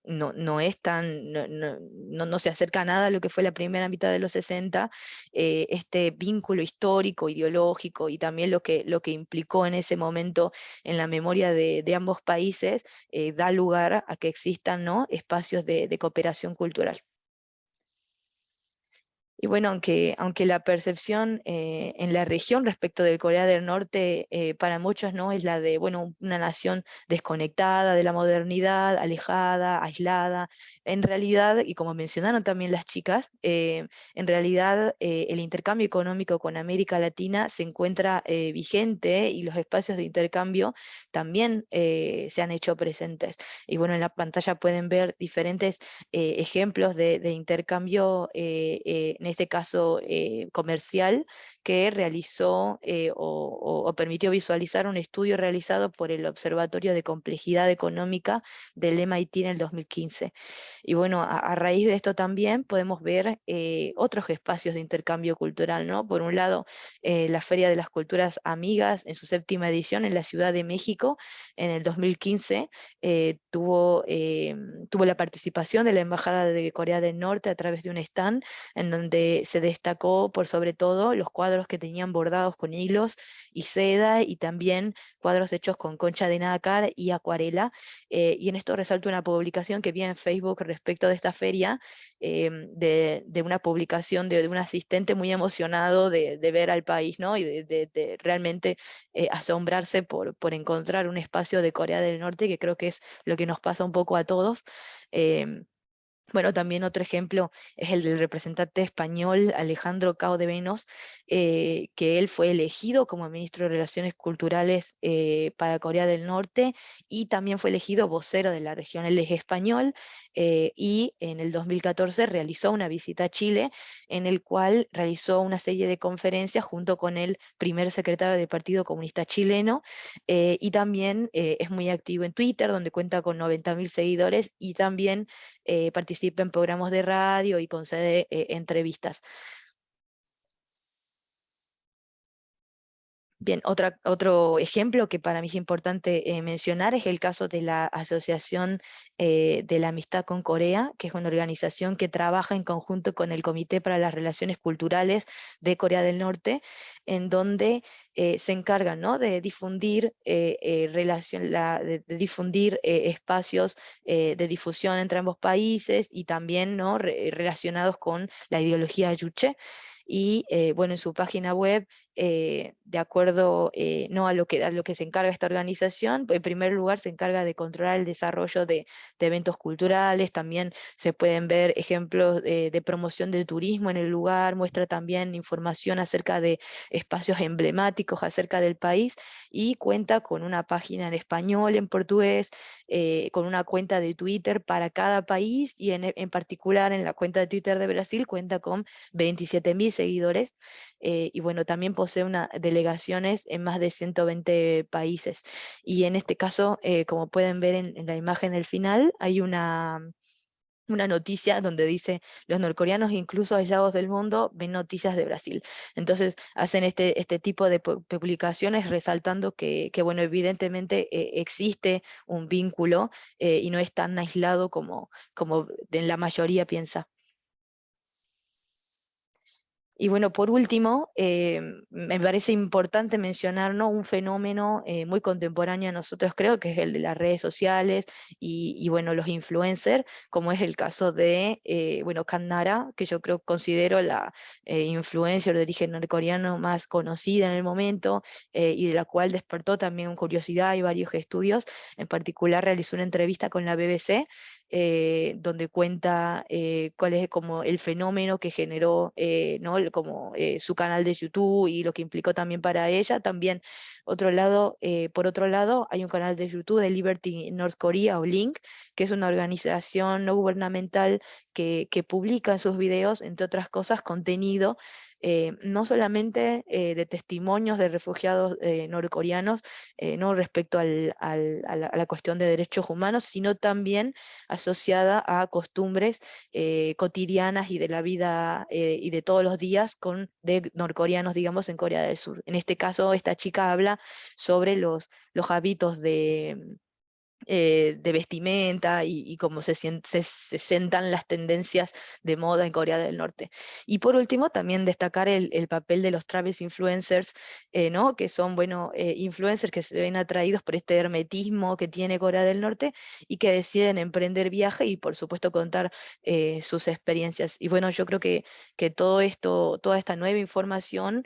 no es tan, no se acerca a nada a lo que fue la primera mitad de los 60, este vínculo histórico, ideológico y también lo que implicó en ese momento en la memoria de ambos países, da lugar a que existan, ¿no? Espacios de cooperación cultural. Y bueno, aunque la percepción en la región respecto de Corea del Norte para muchos, ¿no? Es la de, bueno, una nación desconectada de la modernidad, alejada, aislada, en realidad, y como mencionaron también las chicas, en realidad el intercambio económico con América Latina se encuentra vigente, y los espacios de intercambio también se han hecho presentes. Y bueno, en la pantalla pueden ver diferentes ejemplos de intercambio, en este caso comercial, que realizó o permitió visualizar un estudio realizado por el Observatorio de Complejidad Económica del MIT en el 2015. Y bueno, a raíz de esto también podemos ver otros espacios de intercambio cultural, ¿no? Por un lado, la Feria de las Culturas Amigas en su 7ª edición en la Ciudad de México en el 2015 tuvo la participación de la Embajada de Corea del Norte a través de un stand en donde se destacó por sobre todo los cuadros que tenían bordados con hilos y seda, y también cuadros hechos con concha de nácar y acuarela. Y en esto resalto una publicación que vi en Facebook respecto de esta feria, de una publicación de un asistente muy emocionado de ver al país, ¿no? Y de realmente asombrarse por encontrar un espacio de Corea del Norte, que creo que es lo que nos pasa un poco a todos. Bueno, también otro ejemplo es el del representante español Alejandro Cao de Venus, que él fue elegido como ministro de Relaciones Culturales para Corea del Norte y también fue elegido vocero de la región. Él es español y en el 2014 realizó una visita a Chile en el cual realizó una serie de conferencias junto con el primer secretario del Partido Comunista Chileno y también es muy activo en Twitter, donde cuenta con 90.000 seguidores y también participa en programas de radio y concede entrevistas. Bien, otro ejemplo que para mí es importante mencionar es el caso de la Asociación de la Amistad con Corea, que es una organización que trabaja en conjunto con el Comité para las Relaciones Culturales de Corea del Norte, en donde se encargan, ¿no?, de difundir, de difundir espacios de difusión entre ambos países y también, ¿no?, relacionados con la ideología yuche. Y bueno, en su página web, de acuerdo no a lo que se encarga esta organización, en primer lugar se encarga de controlar el desarrollo de eventos culturales, también se pueden ver ejemplos de promoción del turismo en el lugar, muestra también información acerca de espacios emblemáticos acerca del país y cuenta con una página en español, en portugués, con una cuenta de Twitter para cada país y en particular en la cuenta de Twitter de Brasil cuenta con 27.000 seguidores y bueno, también posee delegaciones en más de 120 países. Y en este caso, como pueden ver en la imagen del final, hay una noticia donde dice, los norcoreanos incluso aislados del mundo ven noticias de Brasil. Entonces hacen este tipo de publicaciones resaltando que bueno, evidentemente existe un vínculo y no es tan aislado como en la mayoría piensa. Y bueno, por último, me parece importante mencionar, ¿no?, un fenómeno muy contemporáneo a nosotros, creo que es el de las redes sociales y bueno, los influencers, como es el caso de, bueno, Kang Nara, que yo considero la influencer de origen norcoreano más conocida en el momento y de la cual despertó también curiosidad y varios estudios. En particular realizó una entrevista con la BBC donde cuenta cuál es como el fenómeno que generó, ¿no?, como su canal de YouTube y lo que implicó también para ella. También por otro lado, hay un canal de YouTube de Liberty North Korea o Link, que es una organización no gubernamental que publica en sus videos, entre otras cosas, contenido no solamente de testimonios de refugiados norcoreanos, no respecto a la cuestión de derechos humanos, sino también asociada a costumbres cotidianas y de la vida y de todos los días de norcoreanos, digamos, en Corea del Sur. En este caso, esta chica habla sobre los hábitos de vestimenta y cómo se sentan las tendencias de moda en Corea del Norte. Y por último, también destacar el papel de los travel influencers, ¿no?, que son, bueno, influencers que se ven atraídos por este hermetismo que tiene Corea del Norte y que deciden emprender viaje y por supuesto contar sus experiencias. Y bueno, yo creo que todo esto, toda esta nueva información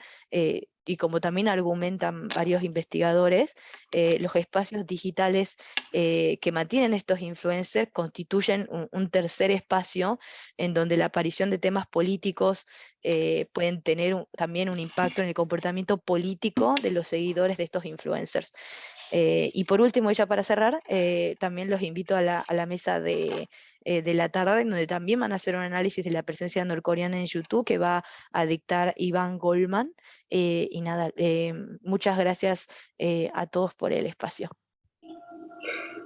y como también argumentan varios investigadores, los espacios digitales que mantienen estos influencers constituyen un tercer espacio en donde la aparición de temas políticos pueden tener también un impacto en el comportamiento político de los seguidores de estos influencers. Y por último, ya para cerrar, también los invito a la mesa de la tarde, en donde también van a hacer un análisis de la presencia norcoreana en YouTube que va a dictar Iván Goldman. Y nada, muchas gracias a todos por el espacio.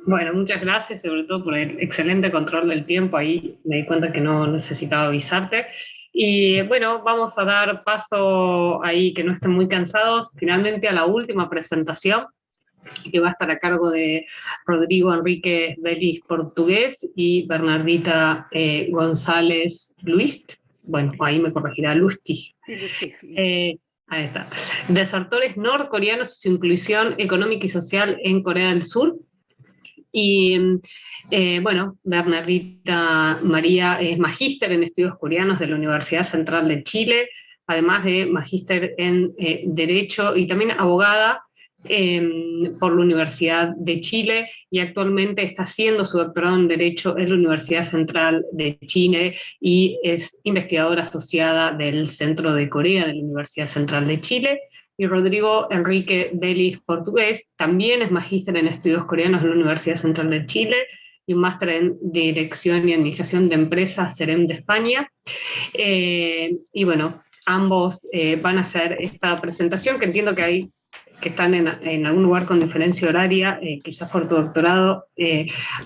Bueno, muchas gracias, sobre todo por el excelente control del tiempo. Ahí me di cuenta que no necesitaba avisarte. Y bueno, vamos a dar paso ahí, que no estén muy cansados, finalmente a la última presentación, que va a estar a cargo de Rodrigo Enrique Vélez Portugués y Bernardita González Luis. Bueno, ahí me corregirá Lustig. Ahí está. Desertores norcoreanos y su inclusión económica y social en Corea del Sur. Y bueno, Bernardita María es magíster en estudios coreanos de la Universidad Central de Chile, además de magíster en Derecho y también abogada por la Universidad de Chile y actualmente está haciendo su doctorado en Derecho en la Universidad Central de Chile y es investigadora asociada del Centro de Corea de la Universidad Central de Chile. Y Rodrigo Enrique Vélez Portugués también es magíster en estudios coreanos en la Universidad Central de Chile y un máster en Dirección y Administración de Empresas, CEREM de España. Y bueno, ambos van a hacer esta presentación, que entiendo que hay que están en algún lugar con diferencia horaria, quizás por tu doctorado,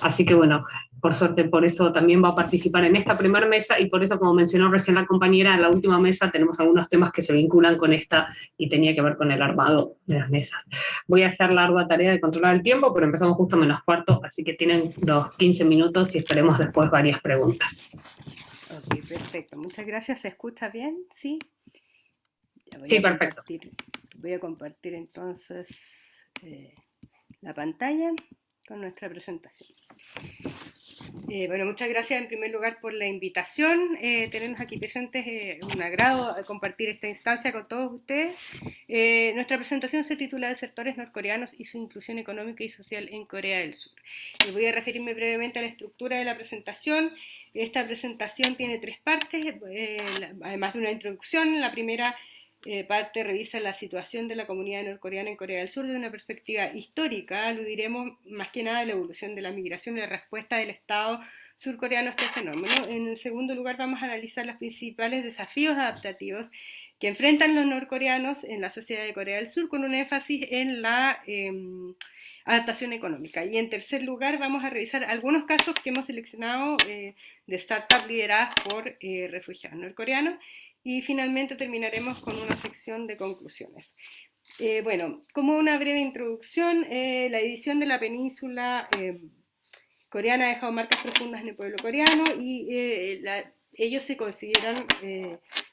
así que bueno, por suerte por eso también va a participar en esta primera mesa, y por eso, como mencionó recién la compañera, en la última mesa tenemos algunos temas que se vinculan con esta y tenía que ver con el armado de las mesas. Voy a hacer la ardua tarea de controlar el tiempo, pero empezamos justo a -4, así que tienen los 15 minutos y esperemos después varias preguntas. Ok, perfecto. Muchas gracias. ¿Se escucha bien? ¿Sí? Sí, perfecto. Voy a compartir entonces la pantalla con nuestra presentación. Bueno, muchas gracias en primer lugar por la invitación. Tenernos aquí presentes es un agrado compartir esta instancia con todos ustedes. Nuestra presentación se titula Desertores norcoreanos y su inclusión económica y social en Corea del Sur. Voy a referirme brevemente a la estructura de la presentación. Esta presentación tiene 3 partes, además de una introducción. La primera parte revisa la situación de la comunidad norcoreana en Corea del Sur desde una perspectiva histórica. Aludiremos más que nada a la evolución de la migración y la respuesta del Estado surcoreano a este fenómeno. En el segundo lugar vamos a analizar los principales desafíos adaptativos que enfrentan los norcoreanos en la sociedad de Corea del Sur, con un énfasis en la adaptación económica. Y en tercer lugar vamos a revisar algunos casos que hemos seleccionado de startups lideradas por refugiados norcoreanos. Y finalmente terminaremos con una sección de conclusiones. Bueno, como una breve introducción, la edición de la península coreana ha dejado marcas profundas en el pueblo coreano y ellos se consideran,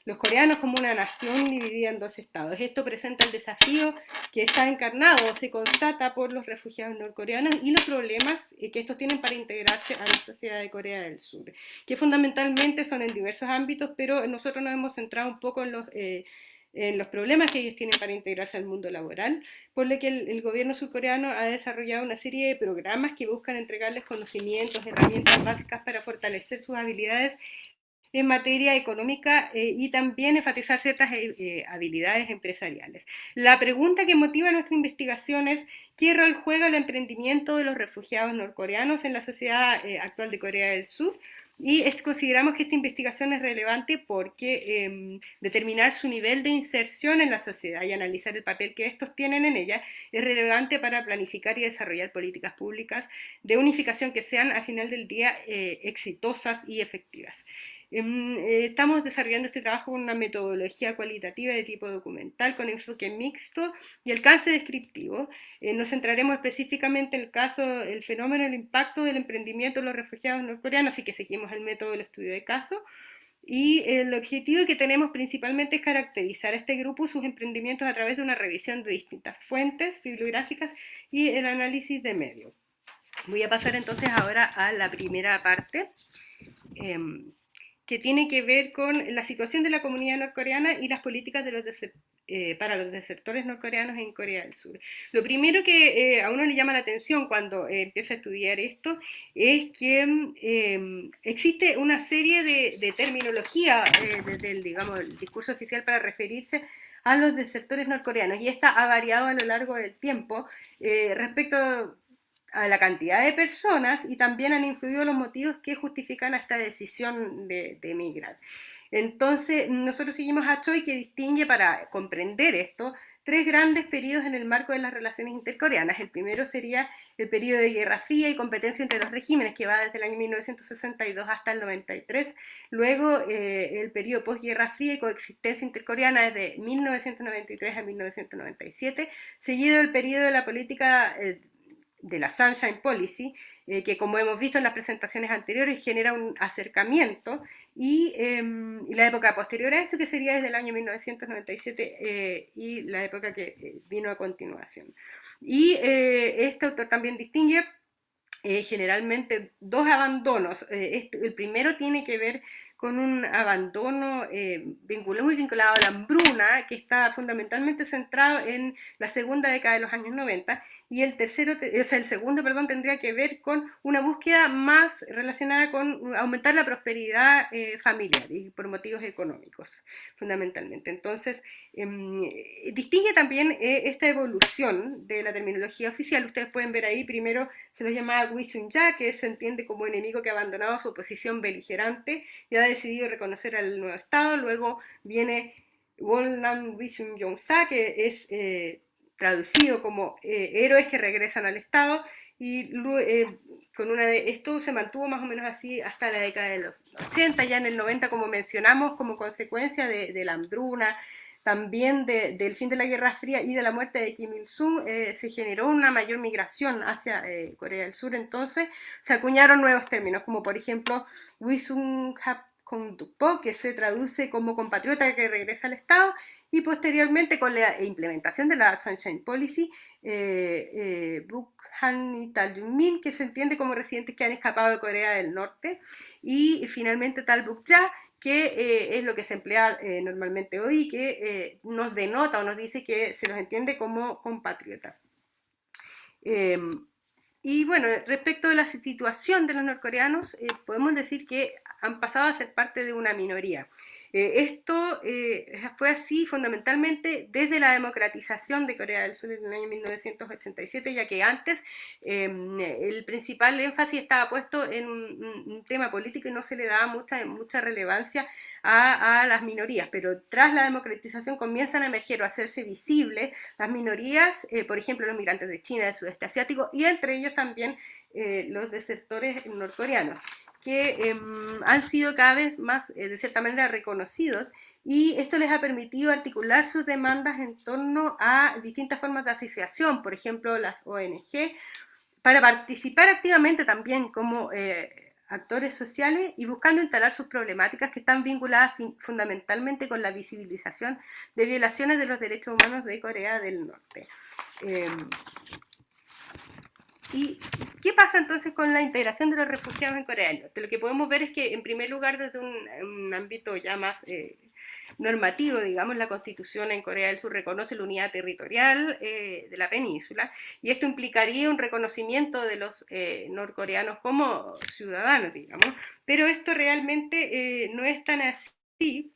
los coreanos, como una nación dividida en 2 estados. Esto presenta el desafío que está encarnado, se constata por los refugiados norcoreanos y los problemas que estos tienen para integrarse a la sociedad de Corea del Sur, que fundamentalmente son en diversos ámbitos, pero nosotros nos hemos centrado un poco en los problemas que ellos tienen para integrarse al mundo laboral, por lo que el gobierno surcoreano ha desarrollado una serie de programas que buscan entregarles conocimientos, herramientas básicas para fortalecer sus habilidades en materia económica y también enfatizar ciertas habilidades empresariales. La pregunta que motiva nuestra investigación es: ¿qué rol juega el emprendimiento de los refugiados norcoreanos en la sociedad actual de Corea del Sur? Y consideramos que esta investigación es relevante porque determinar su nivel de inserción en la sociedad y analizar el papel que estos tienen en ella es relevante para planificar y desarrollar políticas públicas de unificación que sean, al final del día, exitosas y efectivas. Estamos desarrollando este trabajo con una metodología cualitativa de tipo documental, con enfoque mixto y alcance descriptivo. Nos centraremos específicamente en el fenómeno, el impacto del emprendimiento de los refugiados norcoreanos, así que seguimos el método del estudio de caso. Y el objetivo que tenemos principalmente es caracterizar a este grupo y sus emprendimientos a través de una revisión de distintas fuentes bibliográficas y el análisis de medios. Voy a pasar entonces ahora a la primera parte, que tiene que ver con la situación de la comunidad norcoreana y las políticas de para los desertores norcoreanos en Corea del Sur. Lo primero que a uno le llama la atención cuando empieza a estudiar esto es que existe una serie de terminología desde el discurso oficial para referirse a los desertores norcoreanos, y esta ha variado a lo largo del tiempo respecto a la cantidad de personas, y también han influido los motivos que justifican esta decisión de emigrar. Entonces, nosotros seguimos a Choi, que distingue, para comprender esto, 3 grandes periodos en el marco de las relaciones intercoreanas. El primero sería el periodo de Guerra Fría y competencia entre los regímenes, que va desde el año 1962 hasta el 93. Luego, el periodo posguerra fría y coexistencia intercoreana desde 1993 a 1997, seguido del periodo de la política de la Sunshine Policy, que, como hemos visto en las presentaciones anteriores, genera un acercamiento, y la época posterior a esto, que sería desde el año 1997 y la época que vino a continuación. Y este autor también distingue generalmente 2 abandonos. El primero tiene que ver con un abandono muy vinculado a la hambruna, que está fundamentalmente centrado en la segunda década de los años 90, y el segundo, tendría que ver con una búsqueda más relacionada con aumentar la prosperidad familiar y por motivos económicos, fundamentalmente. Entonces, distingue también esta evolución de la terminología oficial. Ustedes pueden ver ahí, primero se los llamaba Wisun-ya, que se entiende como enemigo que ha abandonado su posición beligerante y ha decidido reconocer al nuevo Estado. Luego viene Wonam Wisun-yong-sa, que es traducido como héroes que regresan al Estado, y esto se mantuvo más o menos así hasta la década de los 80, ya en el 90, como mencionamos, como consecuencia de la hambruna, también del fin de la Guerra Fría y de la muerte de Kim Il-sung, se generó una mayor migración hacia Corea del Sur. Entonces se acuñaron nuevos términos, como por ejemplo Wisung-hap-kong-dukpo, que se traduce como compatriota que regresa al Estado, y posteriormente con la implementación de la Sunshine Policy, Bukhan Taljunmin, que se entiende como residentes que han escapado de Corea del Norte, y finalmente Talbukja, que es lo que se emplea normalmente hoy, que nos denota o nos dice que se los entiende como compatriotas. Y bueno, respecto de la situación de los norcoreanos, podemos decir que han pasado a ser parte de una minoría. Esto fue así fundamentalmente desde la democratización de Corea del Sur en el año 1987, ya que antes el principal énfasis estaba puesto en un tema político y no se le daba mucha relevancia a las minorías, pero tras la democratización comienzan a emerger o a hacerse visibles las minorías, por ejemplo los migrantes de China, del sudeste asiático, y entre ellos también los desertores norcoreanos, que han sido cada vez más, de cierta manera, reconocidos, y esto les ha permitido articular sus demandas en torno a distintas formas de asociación, por ejemplo, las ONG, para participar activamente también como actores sociales y buscando instalar sus problemáticas que están vinculadas fundamentalmente con la visibilización de violaciones de los derechos humanos de Corea del Norte. ¿Y qué pasa entonces con la integración de los refugiados en Corea del Norte? Lo que podemos ver es que, en primer lugar, desde un ámbito ya más normativo, digamos, la Constitución en Corea del Sur reconoce la unidad territorial de la península, y esto implicaría un reconocimiento de los norcoreanos como ciudadanos, digamos, pero esto realmente no es tan así,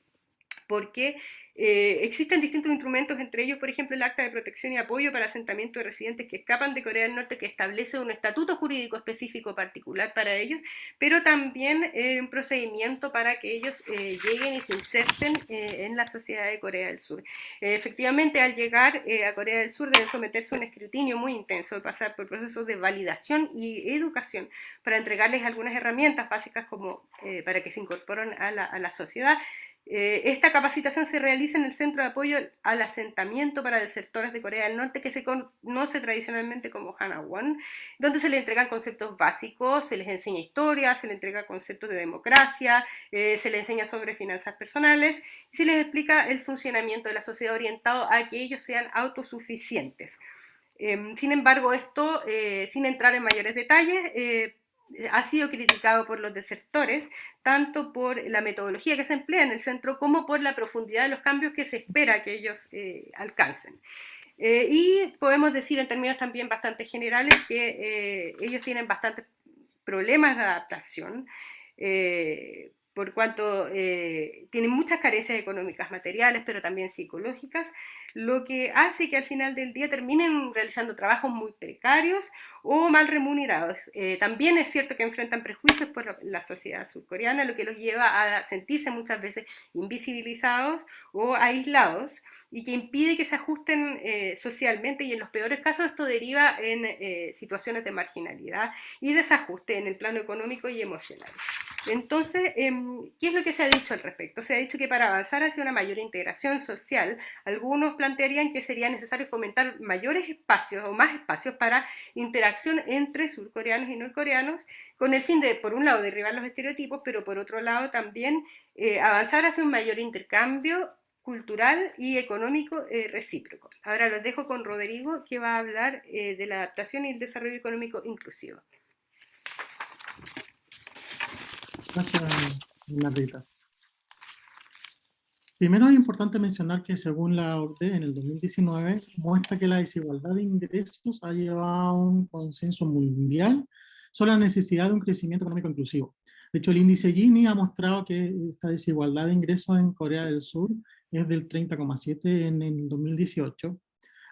porque existen distintos instrumentos, entre ellos, por ejemplo, el Acta de Protección y Apoyo para Asentamiento de Residentes que Escapan de Corea del Norte, que establece un estatuto jurídico específico particular para ellos, pero también un procedimiento para que ellos lleguen y se inserten en la sociedad de Corea del Sur. Efectivamente, al llegar a Corea del Sur deben someterse a un escrutinio muy intenso, de pasar por procesos de validación y educación para entregarles algunas herramientas básicas como para que se incorporen a la sociedad. Esta capacitación se realiza en el Centro de Apoyo al Asentamiento para Desertores de Corea del Norte, que se conoce tradicionalmente como Hanawon, donde se les entregan conceptos básicos, se les enseña historia, se les entrega conceptos de democracia, se les enseña sobre finanzas personales y se les explica el funcionamiento de la sociedad orientado a que ellos sean autosuficientes. Sin embargo, esto, sin entrar en mayores detalles, ha sido criticado por los desertores, tanto por la metodología que se emplea en el centro como por la profundidad de los cambios que se espera que ellos alcancen. Y podemos decir en términos también bastante generales que ellos tienen bastantes problemas de adaptación, por cuanto tienen muchas carencias económicas materiales, pero también psicológicas, lo que hace que al final del día terminen realizando trabajos muy precarios o mal remunerados. También es cierto que enfrentan prejuicios por la sociedad surcoreana, lo que los lleva a sentirse muchas veces invisibilizados o aislados, y que impide que se ajusten socialmente, y en los peores casos esto deriva en situaciones de marginalidad y desajuste en el plano económico y emocional. Entonces, ¿qué es lo que se ha dicho al respecto? Se ha dicho que para avanzar hacia una mayor integración social, algunos plantearían que sería necesario fomentar mayores espacios o más espacios para interacción entre surcoreanos y norcoreanos, con el fin de, por un lado, derribar los estereotipos, pero por otro lado también avanzar hacia un mayor intercambio cultural y económico recíproco. Ahora los dejo con Rodrigo, que va a hablar de la adaptación y el desarrollo económico inclusivo. Bernardita. Primero es importante mencionar que según la OCDE en el 2019 muestra que la desigualdad de ingresos ha llevado a un consenso mundial sobre la necesidad de un crecimiento económico inclusivo. De hecho, el índice Gini ha mostrado que esta desigualdad de ingresos en Corea del Sur es del 30,7 en el 2018.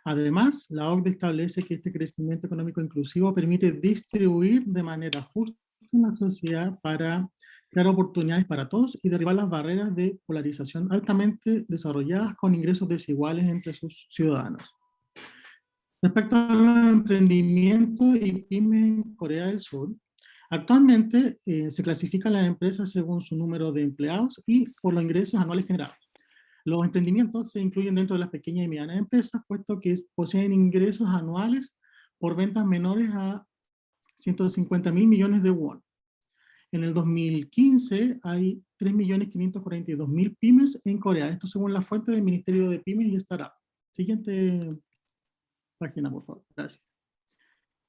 Además, la OCDE establece que este crecimiento económico inclusivo permite distribuir de manera justa en la sociedad para crear oportunidades para todos y derribar las barreras de polarización altamente desarrolladas con ingresos desiguales entre sus ciudadanos. Respecto a los emprendimientos y pymes en Corea del Sur, actualmente se clasifican las empresas según su número de empleados y por los ingresos anuales generados. Los emprendimientos se incluyen dentro de las pequeñas y medianas empresas, puesto que poseen ingresos anuales por ventas menores a 150.000 millones de won. En el 2015 hay 3.542.000 pymes en Corea. Esto según la fuente del Ministerio de Pymes y Startup. Siguiente página, por favor. Gracias.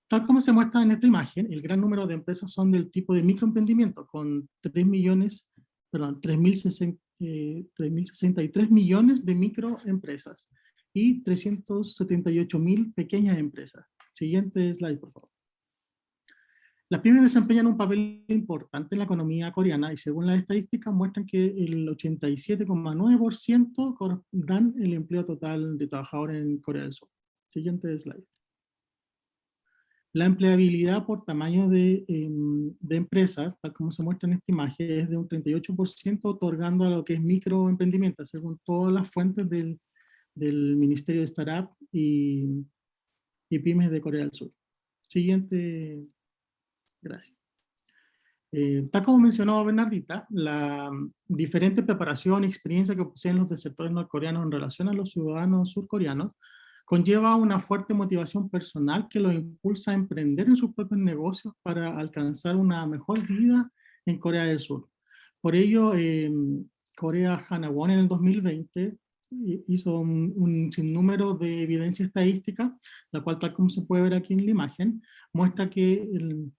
Tal como se muestra en esta imagen, el gran número de empresas son del tipo de microemprendimiento, con 3.063 millones de microempresas y 378.000 pequeñas empresas. Siguiente slide, por favor. Las pymes desempeñan un papel importante en la economía coreana y según las estadísticas muestran que el 87,9% dan el empleo total de trabajadores en Corea del Sur. Siguiente slide. La empleabilidad por tamaño de empresas, tal como se muestra en esta imagen, es de un 38%, otorgando a lo que es microemprendimiento, según todas las fuentes del Ministerio de Startup y Pymes de Corea del Sur. Siguiente. Gracias. Tal como mencionó Bernardita, la diferente preparación y experiencia que poseen los del sector norcoreanos en relación a los ciudadanos surcoreanos conlleva una fuerte motivación personal que los impulsa a emprender en sus propios negocios para alcanzar una mejor vida en Corea del Sur. Por ello, Korea Hanawon en el 2020 hizo un sinnúmero de evidencia estadística, la cual, tal como se puede ver aquí en la imagen, muestra que el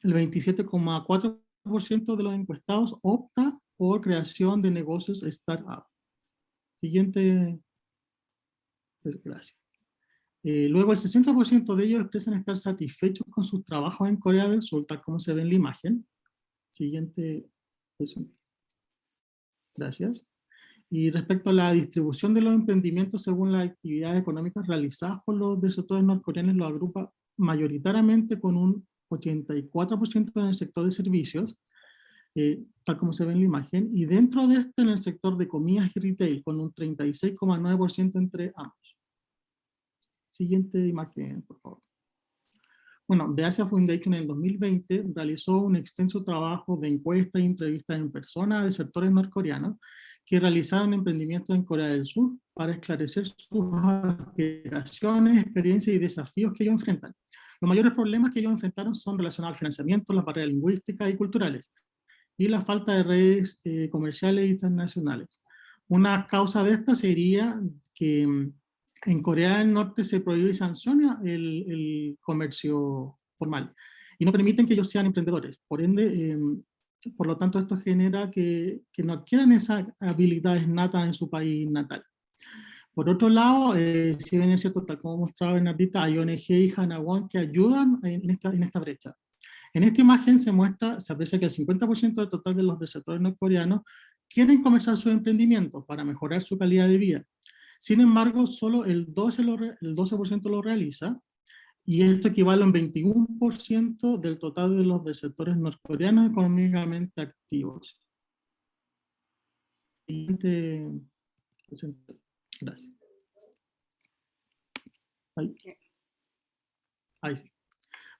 27,4% de los encuestados opta por creación de negocios startup. Siguiente. Pues, gracias. Luego, el 60% de ellos expresan estar satisfechos con sus trabajos en Corea del Sur, tal como se ve en la imagen. Siguiente. Gracias. Y respecto a la distribución de los emprendimientos según las actividades económicas realizadas por los del sector norcoreanos, lo agrupa mayoritariamente con un 84% en el sector de servicios, tal como se ve en la imagen, y dentro de esto en el sector de comidas y retail, con un 36,9% entre ambos. Siguiente imagen, por favor. Bueno, The Asia Foundation en el 2020 realizó un extenso trabajo de encuestas y entrevistas en persona de sectores norcoreanos que realizaron emprendimientos en Corea del Sur para esclarecer sus aspiraciones, experiencias y desafíos que ellos enfrentan. Los mayores problemas que ellos enfrentaron son relacionados al financiamiento, las barreras lingüísticas y culturales, y la falta de redes comerciales internacionales. Una causa de esta sería que en Corea del Norte se prohíbe y sanciona el comercio formal, y no permiten que ellos sean emprendedores. Por ende, por lo tanto, esto genera que no adquieran esas habilidades natas en su país natal. Por otro lado, si bien es cierto, tal como mostraba Bernardita, hay ONG y Hanawon que ayudan en esta brecha. En esta imagen se aprecia que el 50% del total de los receptores norcoreanos quieren comenzar sus emprendimientos para mejorar su calidad de vida. Sin embargo, solo el 12% lo realiza, y esto equivale a un 21% del total de los receptores norcoreanos económicamente activos. Siguiente. Gracias. Ahí sí.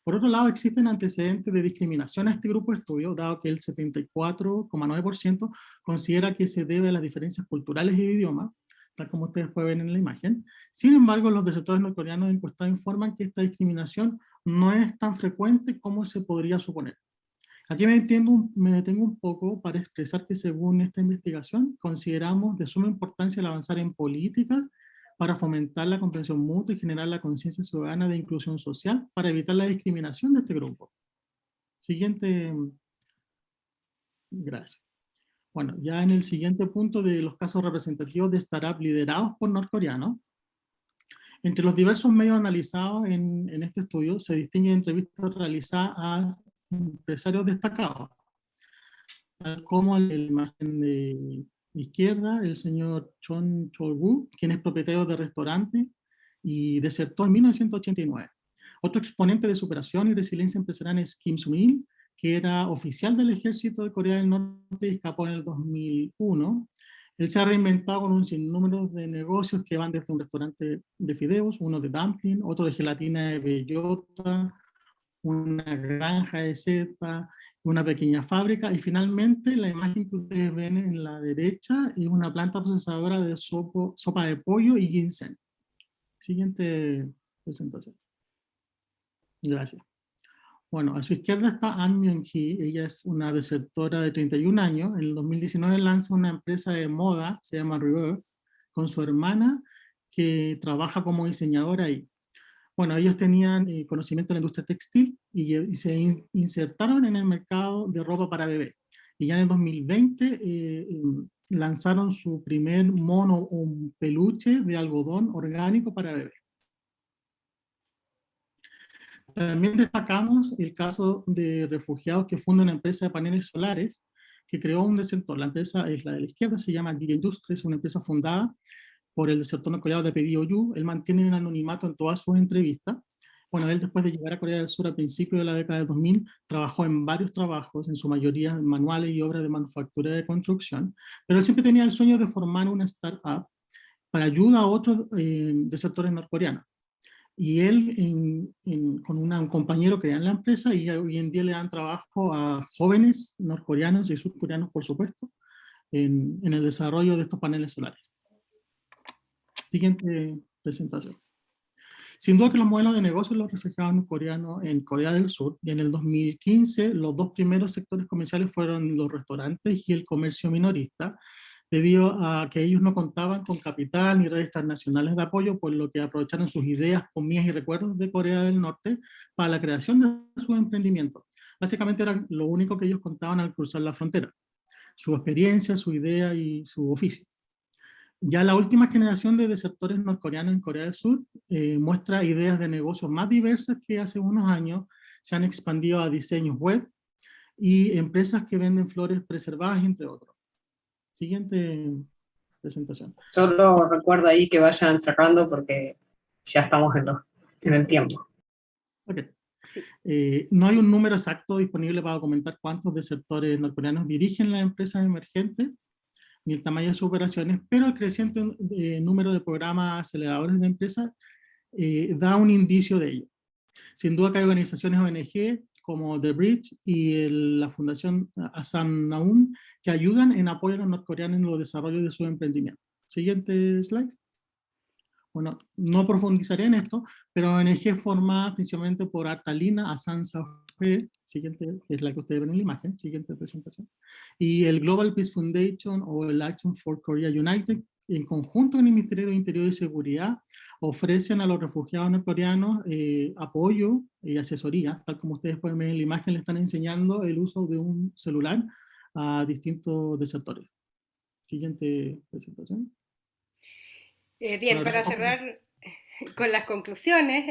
Por otro lado, existen antecedentes de discriminación a este grupo de estudio, dado que el 74,9% considera que se debe a las diferencias culturales y de idioma, tal como ustedes pueden ver en la imagen. Sin embargo, los receptores norcoreanos encuestados informan que esta discriminación no es tan frecuente como se podría suponer. Aquí me detengo un poco para expresar que según esta investigación, consideramos de suma importancia el avanzar en políticas para fomentar la comprensión mutua y generar la conciencia ciudadana de inclusión social para evitar la discriminación de este grupo. Siguiente. Gracias. Bueno, ya en el siguiente punto de los casos representativos de startup liderados por norcoreanos, entre los diversos medios analizados en este estudio se distinguen entrevistas realizadas a empresarios destacados, tal como la imagen de izquierda, el señor Chon Chol-woo, quien es propietario de restaurante y desertó en 1989. Otro exponente de superación y resiliencia empresarial es Kim Soo-il, que era oficial del ejército de Corea del Norte y escapó en el 2001. Él se ha reinventado con un sinnúmero de negocios que van desde un restaurante de fideos, uno de dumpling, otro de gelatina de bellota, una granja de seta, una pequeña fábrica, y finalmente la imagen que ustedes ven en la derecha es una planta procesadora de sopa de pollo y ginseng. Siguiente presentación. Gracias. Bueno, a su izquierda está An Myung-hee, ella es una desertora de 31 años, en el 2019 lanza una empresa de moda, se llama Reverb, con su hermana que trabaja como diseñadora ahí. Bueno, ellos tenían conocimiento de la industria textil y se insertaron en el mercado de ropa para bebé. Y ya en el 2020 lanzaron su primer mono o un peluche de algodón orgánico para bebé. También destacamos el caso de refugiados que fundan una empresa de paneles solares que creó un desertor. La empresa es la de la izquierda, se llama Giga Industries, es una empresa fundada por el desertor norcoreano de Pedido Yu. Él mantiene un anonimato en todas sus entrevistas. Bueno, él después de llegar a Corea del Sur a principios de la década de 2000, trabajó en varios trabajos, en su mayoría manuales y obras de manufactura de construcción, pero él siempre tenía el sueño de formar una startup para ayuda a otros desertores norcoreanos. Y él con un compañero crean la empresa y hoy en día le dan trabajo a jóvenes norcoreanos y surcoreanos, por supuesto, en el desarrollo de estos paneles solares. Siguiente presentación. Sin duda que los modelos de negocio los reflejaban los coreanos en Corea del Sur, y en el 2015 los dos primeros sectores comerciales fueron los restaurantes y el comercio minorista, debido a que ellos no contaban con capital ni redes transnacionales de apoyo, por lo que aprovecharon sus ideas, comidas y recuerdos de Corea del Norte para la creación de sus emprendimientos. Básicamente era lo único que ellos contaban al cruzar la frontera, su experiencia, su idea y su oficio. Ya la última generación de desertores norcoreanos en Corea del Sur muestra ideas de negocios más diversas que hace unos años se han expandido a diseños web y empresas que venden flores preservadas, entre otros. Siguiente presentación. Solo recuerdo ahí que vayan cerrando porque ya estamos en el tiempo. Okay. No hay un número exacto disponible para comentar cuántos desertores norcoreanos dirigen las empresas emergentes, ni el tamaño de sus operaciones, pero el creciente número de programas aceleradores de empresas da un indicio de ello. Sin duda que hay organizaciones ONG como The Bridge y la Fundación Asam Naum que ayudan en apoyo a los norcoreanos en los desarrollos de sus emprendimientos. Siguiente slide. Bueno, no profundizaré en esto, pero ONG formada principalmente por Artalina Asan Saoje, siguiente, que es la que ustedes ven en la imagen, siguiente presentación, y el Global Peace Foundation o el Action for Korea United, en conjunto con el Ministerio de Interior y Seguridad, ofrecen a los refugiados norcoreanos apoyo y asesoría, tal como ustedes pueden ver en la imagen, le están enseñando el uso de un celular a distintos desertores. Siguiente presentación. Bien, para cerrar con las conclusiones,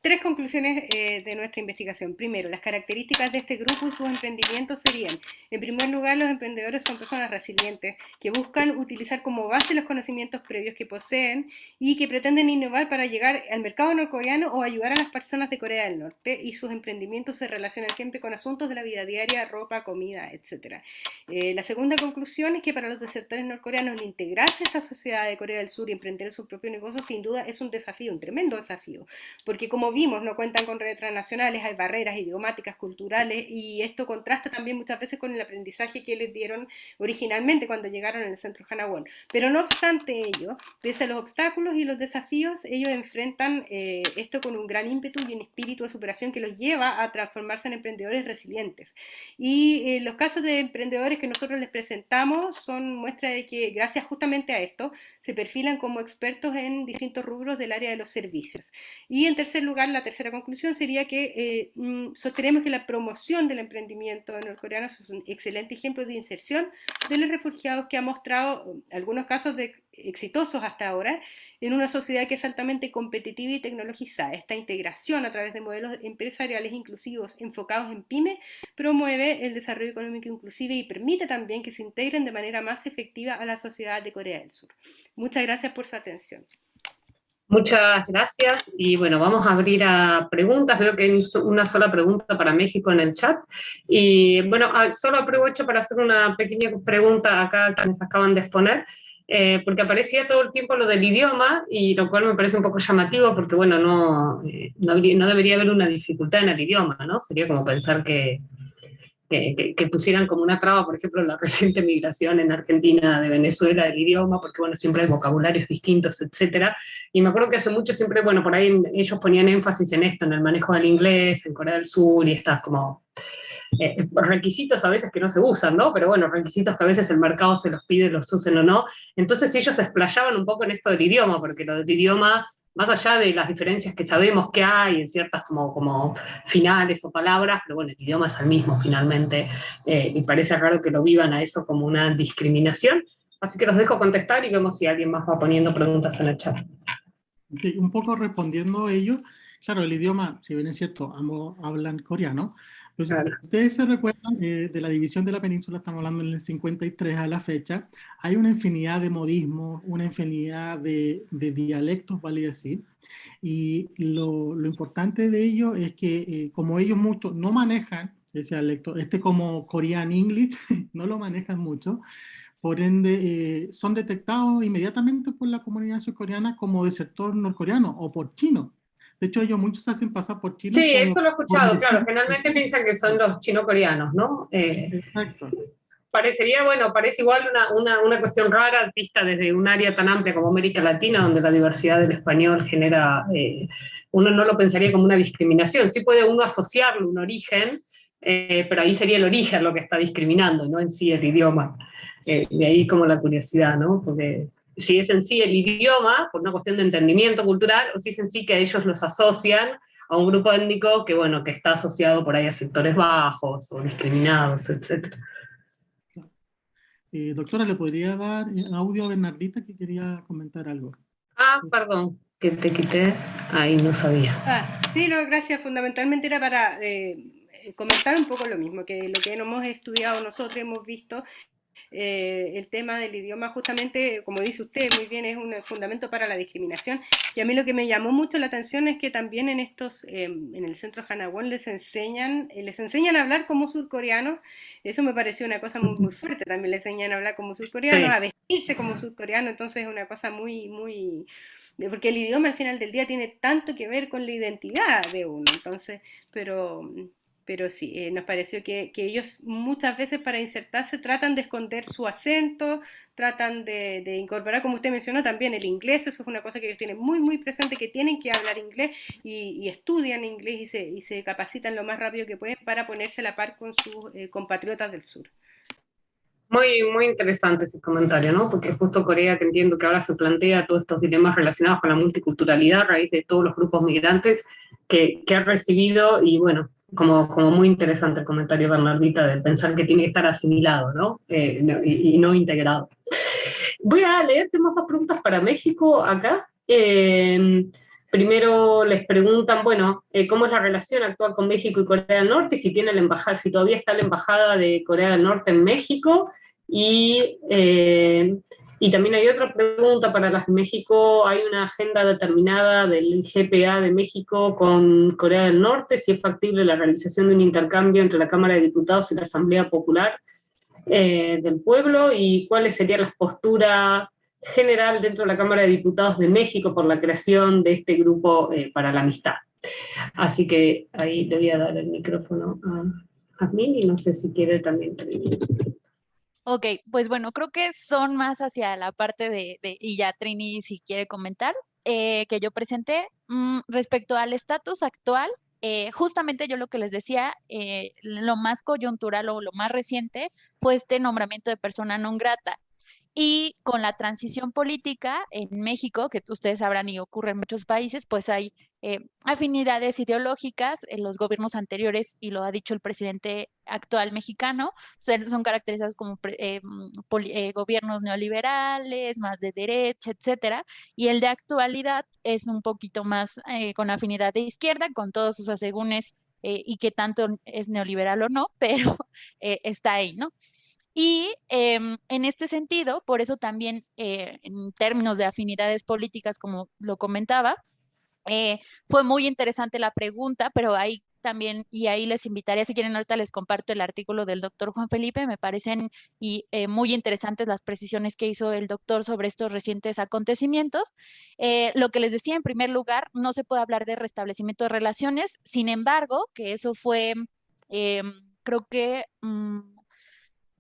3 conclusiones de nuestra investigación. Primero, las características de este grupo y sus emprendimientos serían: en primer lugar, los emprendedores son personas resilientes que buscan utilizar como base los conocimientos previos que poseen y que pretenden innovar para llegar al mercado norcoreano o ayudar a las personas de Corea del Norte, y sus emprendimientos se relacionan siempre con asuntos de la vida diaria, ropa, comida, etc. La segunda conclusión es que para los desertores norcoreanos el integrarse a esta sociedad de Corea del Sur y emprender su propio negocio sin duda es un desafío, un tremendo desafío, porque como vimos, no cuentan con redes transnacionales, hay barreras idiomáticas, culturales, y esto contrasta también muchas veces con el aprendizaje que les dieron originalmente cuando llegaron al centro Hanawon. Pero no obstante ello, pese a los obstáculos y los desafíos, ellos enfrentan esto con un gran ímpetu y un espíritu de superación que los lleva a transformarse en emprendedores resilientes. Y los casos de emprendedores que nosotros les presentamos son muestra de que gracias justamente a esto se perfilan como expertos en distintos rubros del área de los servicios. Y en tercer lugar, lugar, la tercera conclusión sería que sostenemos que la promoción del emprendimiento norcoreano es un excelente ejemplo de inserción de los refugiados que ha mostrado algunos casos exitosos hasta ahora en una sociedad que es altamente competitiva y tecnologizada. Esta integración a través de modelos empresariales inclusivos enfocados en pymes promueve el desarrollo económico inclusive y permite también que se integren de manera más efectiva a la sociedad de Corea del Sur. Muchas gracias por su atención. Muchas gracias y bueno, vamos a abrir a preguntas. Veo que hay una sola pregunta para México en el chat y bueno, solo aprovecho para hacer una pequeña pregunta acá a quienes acaban de exponer, porque aparecía todo el tiempo lo del idioma y lo cual me parece un poco llamativo porque bueno, no debería haber una dificultad en el idioma, ¿no? Sería como pensar que pusieran como una traba, por ejemplo, la reciente migración en Argentina de Venezuela del idioma, porque bueno, siempre hay vocabularios distintos, etcétera. Y me acuerdo que hace mucho siempre, bueno, por ahí ellos ponían énfasis en esto, en el manejo del inglés, en Corea del Sur, y estas como requisitos a veces que no se usan, ¿no? Pero bueno, requisitos que a veces el mercado se los pide, los usen o no. Entonces ellos se explayaban un poco en esto del idioma, porque lo del idioma, más allá de las diferencias que sabemos que hay en ciertas como finales o palabras, pero bueno, el idioma es el mismo finalmente, y parece raro que lo vivan a eso como una discriminación. Así que los dejo contestar y vemos si alguien más va poniendo preguntas en el chat. Sí, un poco respondiendo a ello, claro, el idioma, si bien es cierto, ambos hablan coreano, pues Claro. ustedes se recuerdan de la división de la península, estamos hablando en el 53 a la fecha, hay una infinidad de modismos, una infinidad de dialectos, vale decir, y lo importante de ello es que como ellos mucho no manejan ese dialecto, como Korean English, no lo manejan mucho, por ende son detectados inmediatamente por la comunidad surcoreana como de sector norcoreano o por chino. De hecho, ellos muchos se hacen pasar por chinos. Sí, eso lo he escuchado, claro. Generalmente piensan que son los chino-coreanos, ¿no? Exacto. Parecería, bueno, parece igual una cuestión rara, vista desde un área tan amplia como América Latina, donde la diversidad del español genera, uno no lo pensaría como una discriminación. Sí puede uno asociarlo, un origen, pero ahí sería el origen lo que está discriminando, no en sí el idioma. De ahí como la curiosidad, ¿no? Porque si es en sí el idioma, por una cuestión de entendimiento cultural, o si es en sí que ellos los asocian a un grupo étnico que, bueno, que está asociado por ahí a sectores bajos o discriminados, etc. Doctora, ¿le podría dar audio a Bernardita que quería comentar algo? Perdón, que te quité, ahí no sabía. Sí, no, gracias. Fundamentalmente era para comentar un poco lo mismo, que lo que hemos estudiado nosotros, hemos visto el tema del idioma justamente, como dice usted muy bien, es un fundamento para la discriminación. Y a mí lo que me llamó mucho la atención es que también en en el centro Hanawon les enseñan a hablar como surcoreanos. Eso me pareció una cosa muy, muy fuerte. También les enseñan a hablar como surcoreanos, sí, a vestirse como surcoreanos. Entonces es una cosa muy, muy... Porque el idioma al final del día tiene tanto que ver con la identidad de uno. Entonces, pero sí, nos pareció que ellos muchas veces para insertarse tratan de esconder su acento, tratan de incorporar, como usted mencionó, también el inglés. Eso es una cosa que ellos tienen muy, muy presente, que tienen que hablar inglés y estudian inglés y se capacitan lo más rápido que pueden para ponerse a la par con sus compatriotas del sur. Muy, muy interesante ese comentario, ¿no? Porque justo Corea, que entiendo que ahora se plantea todos estos dilemas relacionados con la multiculturalidad a raíz de todos los grupos migrantes que ha recibido, y bueno, como muy interesante el comentario de Bernardita de pensar que tiene que estar asimilado, ¿no? Y no integrado. Voy a leerte más preguntas para México acá. Primero les preguntan, bueno, ¿cómo es la relación actual con México y Corea del Norte? Si tiene la embajada, si todavía está la embajada de Corea del Norte en México. Y también hay otra pregunta para las de México. ¿Hay una agenda determinada del GPA de México con Corea del Norte? Si es factible la realización de un intercambio entre la Cámara de Diputados y la Asamblea Popular del Pueblo, y cuáles serían las posturas general dentro de la Cámara de Diputados de México por la creación de este grupo para la amistad. Así que ahí le voy a dar el micrófono a Jazmín y no sé si quiere también. Ok, pues bueno, creo que son más hacia la parte y ya Trini si quiere comentar, que yo presenté respecto al estatus actual. Justamente yo lo que les decía, lo más coyuntural o lo más reciente fue este nombramiento de persona non grata. Y con la transición política en México, que ustedes sabrán y ocurre en muchos países, pues hay afinidades ideológicas en los gobiernos anteriores, y lo ha dicho el presidente actual mexicano, son caracterizados como gobiernos neoliberales, más de derecha, etcétera, y el de actualidad es un poquito más con afinidad de izquierda, con todos sus asegúnes y que tanto es neoliberal o no, pero está ahí, ¿no? Y en este sentido, por eso también en términos de afinidades políticas, como lo comentaba, fue muy interesante la pregunta, pero ahí también, y ahí les invitaría, si quieren, ahorita les comparto el artículo del doctor Juan Felipe, me parecen muy interesantes las precisiones que hizo el doctor sobre estos recientes acontecimientos. Lo que les decía, en primer lugar, no se puede hablar de restablecimiento de relaciones, sin embargo, que eso fue, creo que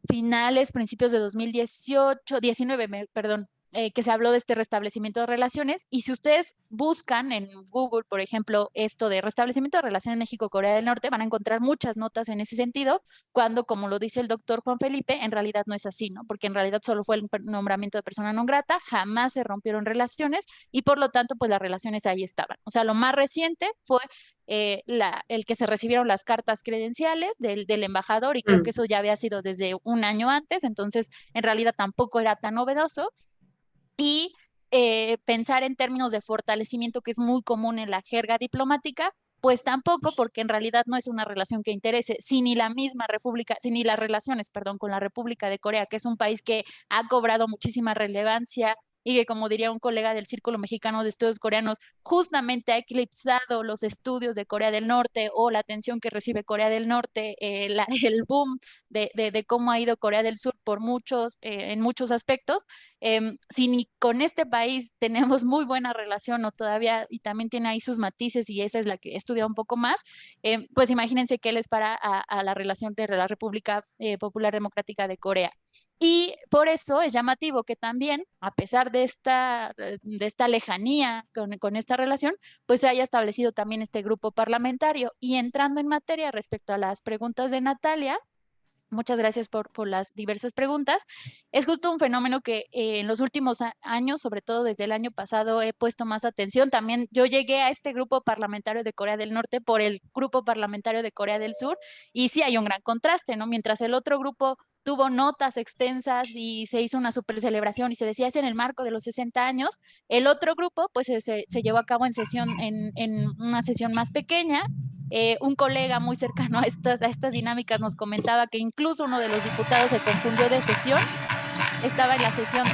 finales, principios de 2018, 19, perdón, que se habló de este restablecimiento de relaciones. Y si ustedes buscan en Google, por ejemplo, esto de restablecimiento de relaciones México-Corea del Norte, van a encontrar muchas notas en ese sentido, cuando, como lo dice el doctor Juan Felipe, en realidad no es así, ¿no? Porque en realidad solo fue el nombramiento de persona non grata, jamás se rompieron relaciones y por lo tanto, pues las relaciones ahí estaban. O sea, lo más reciente fue el que se recibieron las cartas credenciales del embajador, y creo que eso ya había sido desde un año antes, entonces en realidad tampoco era tan novedoso. Y pensar en términos de fortalecimiento, que es muy común en la jerga diplomática, pues tampoco, porque en realidad no es una relación que interese, si ni la misma república, si ni las relaciones, perdón, con la República de Corea, que es un país que ha cobrado muchísima relevancia y que, como diría un colega del Círculo Mexicano de Estudios Coreanos, justamente ha eclipsado los estudios de Corea del Norte o la atención que recibe Corea del Norte, el boom de cómo ha ido Corea del Sur por en muchos aspectos. Si ni con este país tenemos muy buena relación o todavía, y también tiene ahí sus matices, y esa es la que he estudiado un poco más, pues imagínense qué les para a la relación de la República Popular Democrática de Corea. Y por eso es llamativo que también, a pesar de esta lejanía con esta relación, pues se haya establecido también este grupo parlamentario. Y entrando en materia respecto a las preguntas de Natalia, muchas gracias por las diversas preguntas. Es justo un fenómeno que en los últimos años, sobre todo desde el año pasado, he puesto más atención. También yo llegué a este grupo parlamentario de Corea del Norte por el grupo parlamentario de Corea del Sur, y sí hay un gran contraste, ¿no? Mientras el otro grupo tuvo notas extensas y se hizo una super celebración y se decía es en el marco de los 60 años, el otro grupo pues se llevó a cabo en una sesión más pequeña. Un colega muy cercano a estas dinámicas nos comentaba que incluso uno de los diputados se confundió de sesión, estaba en la sesión,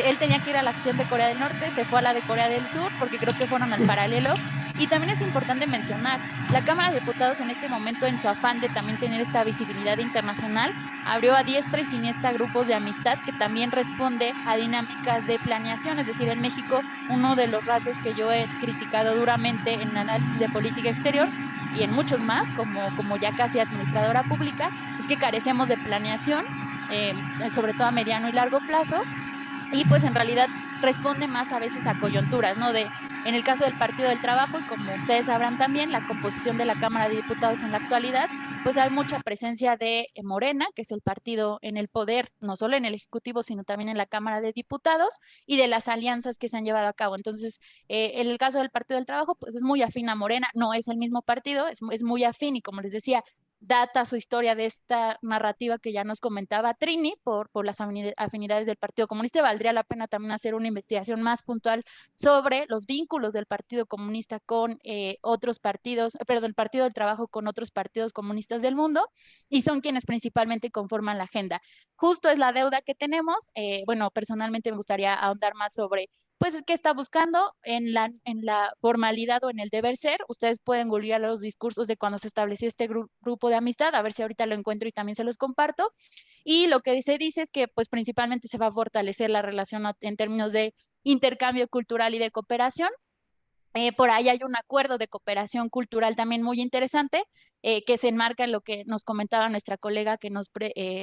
él tenía que ir a la sesión de Corea del Norte, se fue a la de Corea del Sur, porque creo que fueron al paralelo. Y también es importante mencionar, la Cámara de Diputados en este momento, en su afán de también tener esta visibilidad internacional, abrió a diestra y siniestra grupos de amistad, que también responde a dinámicas de planeación. Es decir, en México, uno de los rasgos que yo he criticado duramente en análisis de política exterior, y en muchos más, como ya casi administradora pública, es que carecemos de planeación, sobre todo a mediano y largo plazo, y pues en realidad responde más a veces a coyunturas, ¿no? En el caso del Partido del Trabajo, y como ustedes sabrán también, la composición de la Cámara de Diputados en la actualidad, pues hay mucha presencia de Morena, que es el partido en el poder, no solo en el Ejecutivo, sino también en la Cámara de Diputados, y de las alianzas que se han llevado a cabo. Entonces, en el caso del Partido del Trabajo, pues es muy afín a Morena, no es el mismo partido, es muy afín, y como les decía, data su historia de esta narrativa que ya nos comentaba Trini por las afinidades del Partido Comunista. Valdría la pena también hacer una investigación más puntual sobre los vínculos del Partido Comunista con otros partidos, perdón, el Partido del Trabajo con otros partidos comunistas del mundo, y son quienes principalmente conforman la agenda. Justo es la deuda que tenemos. Bueno, personalmente me gustaría ahondar más sobre pues qué está buscando en la formalidad o en el deber ser. Ustedes pueden googlear los discursos de cuando se estableció este grupo de amistad, a ver si ahorita lo encuentro y también se los comparto. Y lo que se dice es que pues principalmente se va a fortalecer la relación en términos de intercambio cultural y de cooperación. Por ahí hay un acuerdo de cooperación cultural también muy interesante, que se enmarca en lo que nos comentaba nuestra colega que nos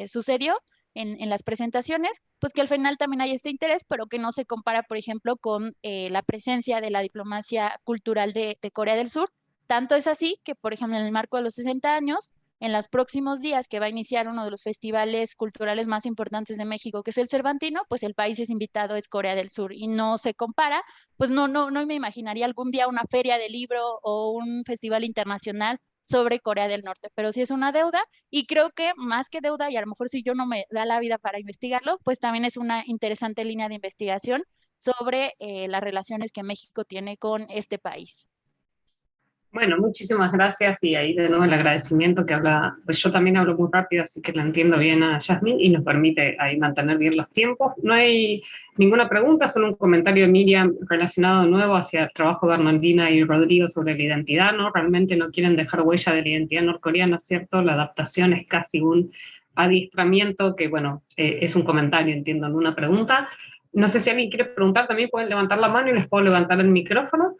sucedió en las presentaciones, pues que al final también hay este interés, pero que no se compara, por ejemplo, con la presencia de la diplomacia cultural de Corea del Sur. Tanto es así que, por ejemplo, en el marco de los 60 años, en los próximos días, que va a iniciar uno de los festivales culturales más importantes de México, que es el Cervantino, pues el país es invitado, es Corea del Sur, y no se compara, pues no me imaginaría algún día una feria de libro o un festival internacional sobre Corea del Norte, pero sí es una deuda, y creo que más que deuda, y a lo mejor si yo no me da la vida para investigarlo, pues también es una interesante línea de investigación sobre las relaciones que México tiene con este país. Bueno, muchísimas gracias, y ahí de nuevo el agradecimiento que habla, pues yo también hablo muy rápido, así que la entiendo bien a Yasmín y nos permite ahí mantener bien los tiempos. No hay ninguna pregunta, solo un comentario de Miriam relacionado de nuevo hacia el trabajo de Bernardina y Rodrigo sobre la identidad, ¿no? Realmente no quieren dejar huella de la identidad norcoreana, ¿cierto? La adaptación es casi un adiestramiento que, bueno, es un comentario, entiendo, no una pregunta. No sé si alguien quiere preguntar, también pueden levantar la mano y les puedo levantar el micrófono.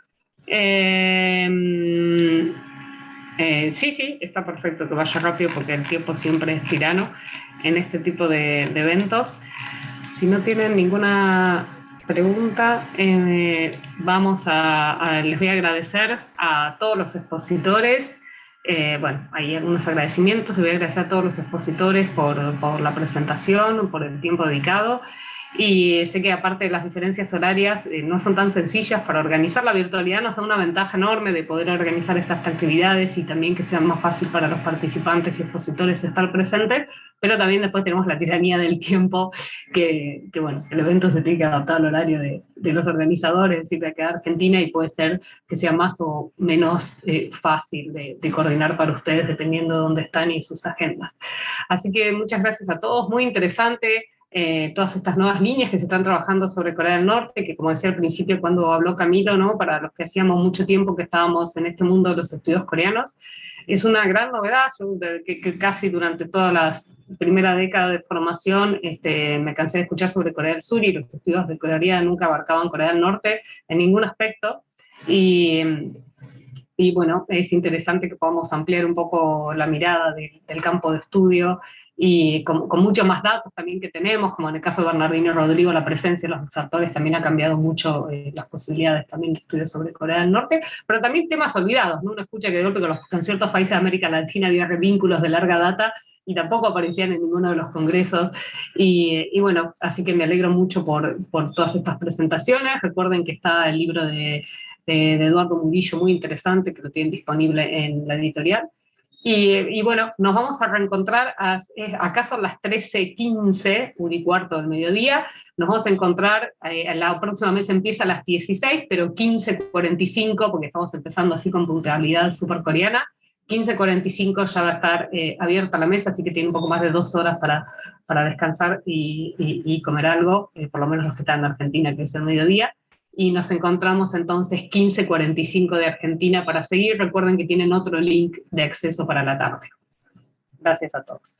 Sí, está perfecto que vaya rápido porque el tiempo siempre es tirano en este tipo de eventos. Si no tienen ninguna pregunta, les voy a agradecer a todos los expositores. Bueno, hay algunos agradecimientos. Les voy a agradecer a todos los expositores por la presentación, por el tiempo dedicado. Y sé que aparte de las diferencias horarias, no son tan sencillas. Para organizar la virtualidad nos da una ventaja enorme de poder organizar estas actividades y también que sea más fácil para los participantes y expositores estar presentes, pero también después tenemos la tiranía del tiempo, que bueno, el evento se tiene que adaptar al horario de los organizadores, es decir, de acá de Argentina, y puede ser que sea más o menos fácil de coordinar para ustedes dependiendo de dónde están y sus agendas. Así que muchas gracias a todos, muy interesante. Todas estas nuevas líneas que se están trabajando sobre Corea del Norte, que como decía al principio cuando habló Camilo, ¿no? Para los que hacíamos mucho tiempo que estábamos en este mundo de los estudios coreanos, es una gran novedad. Yo, que casi durante toda la primera década de formación me cansé de escuchar sobre Corea del Sur, y los estudios de Corea nunca abarcaban Corea del Norte en ningún aspecto, y bueno, es interesante que podamos ampliar un poco la mirada del campo de estudio, y con muchos más datos también que tenemos, como en el caso de Bernardino y Rodrigo, la presencia de los actores también ha cambiado mucho las posibilidades también de estudio sobre Corea del Norte, pero también temas olvidados, ¿no? Uno escucha que de golpe con ciertos países de América Latina había vínculos de larga data y tampoco aparecían en ninguno de los congresos, y bueno, así que me alegro mucho por todas estas presentaciones. Recuerden que está el libro de Eduardo Murillo, muy interesante, que lo tienen disponible en la editorial. Y bueno, nos vamos a reencontrar, acá son las 13:15, 1:15 del mediodía, nos vamos a encontrar, la próxima mesa empieza a las 16, pero 15:45, porque estamos empezando así con puntualidad súper coreana, 15:45 ya va a estar abierta la mesa, así que tiene un poco más de 2 horas para descansar y comer algo, por lo menos los que están en Argentina, que es el mediodía. Y nos encontramos entonces 15:45 de Argentina para seguir. Recuerden que tienen otro link de acceso para la tarde. Gracias a todos.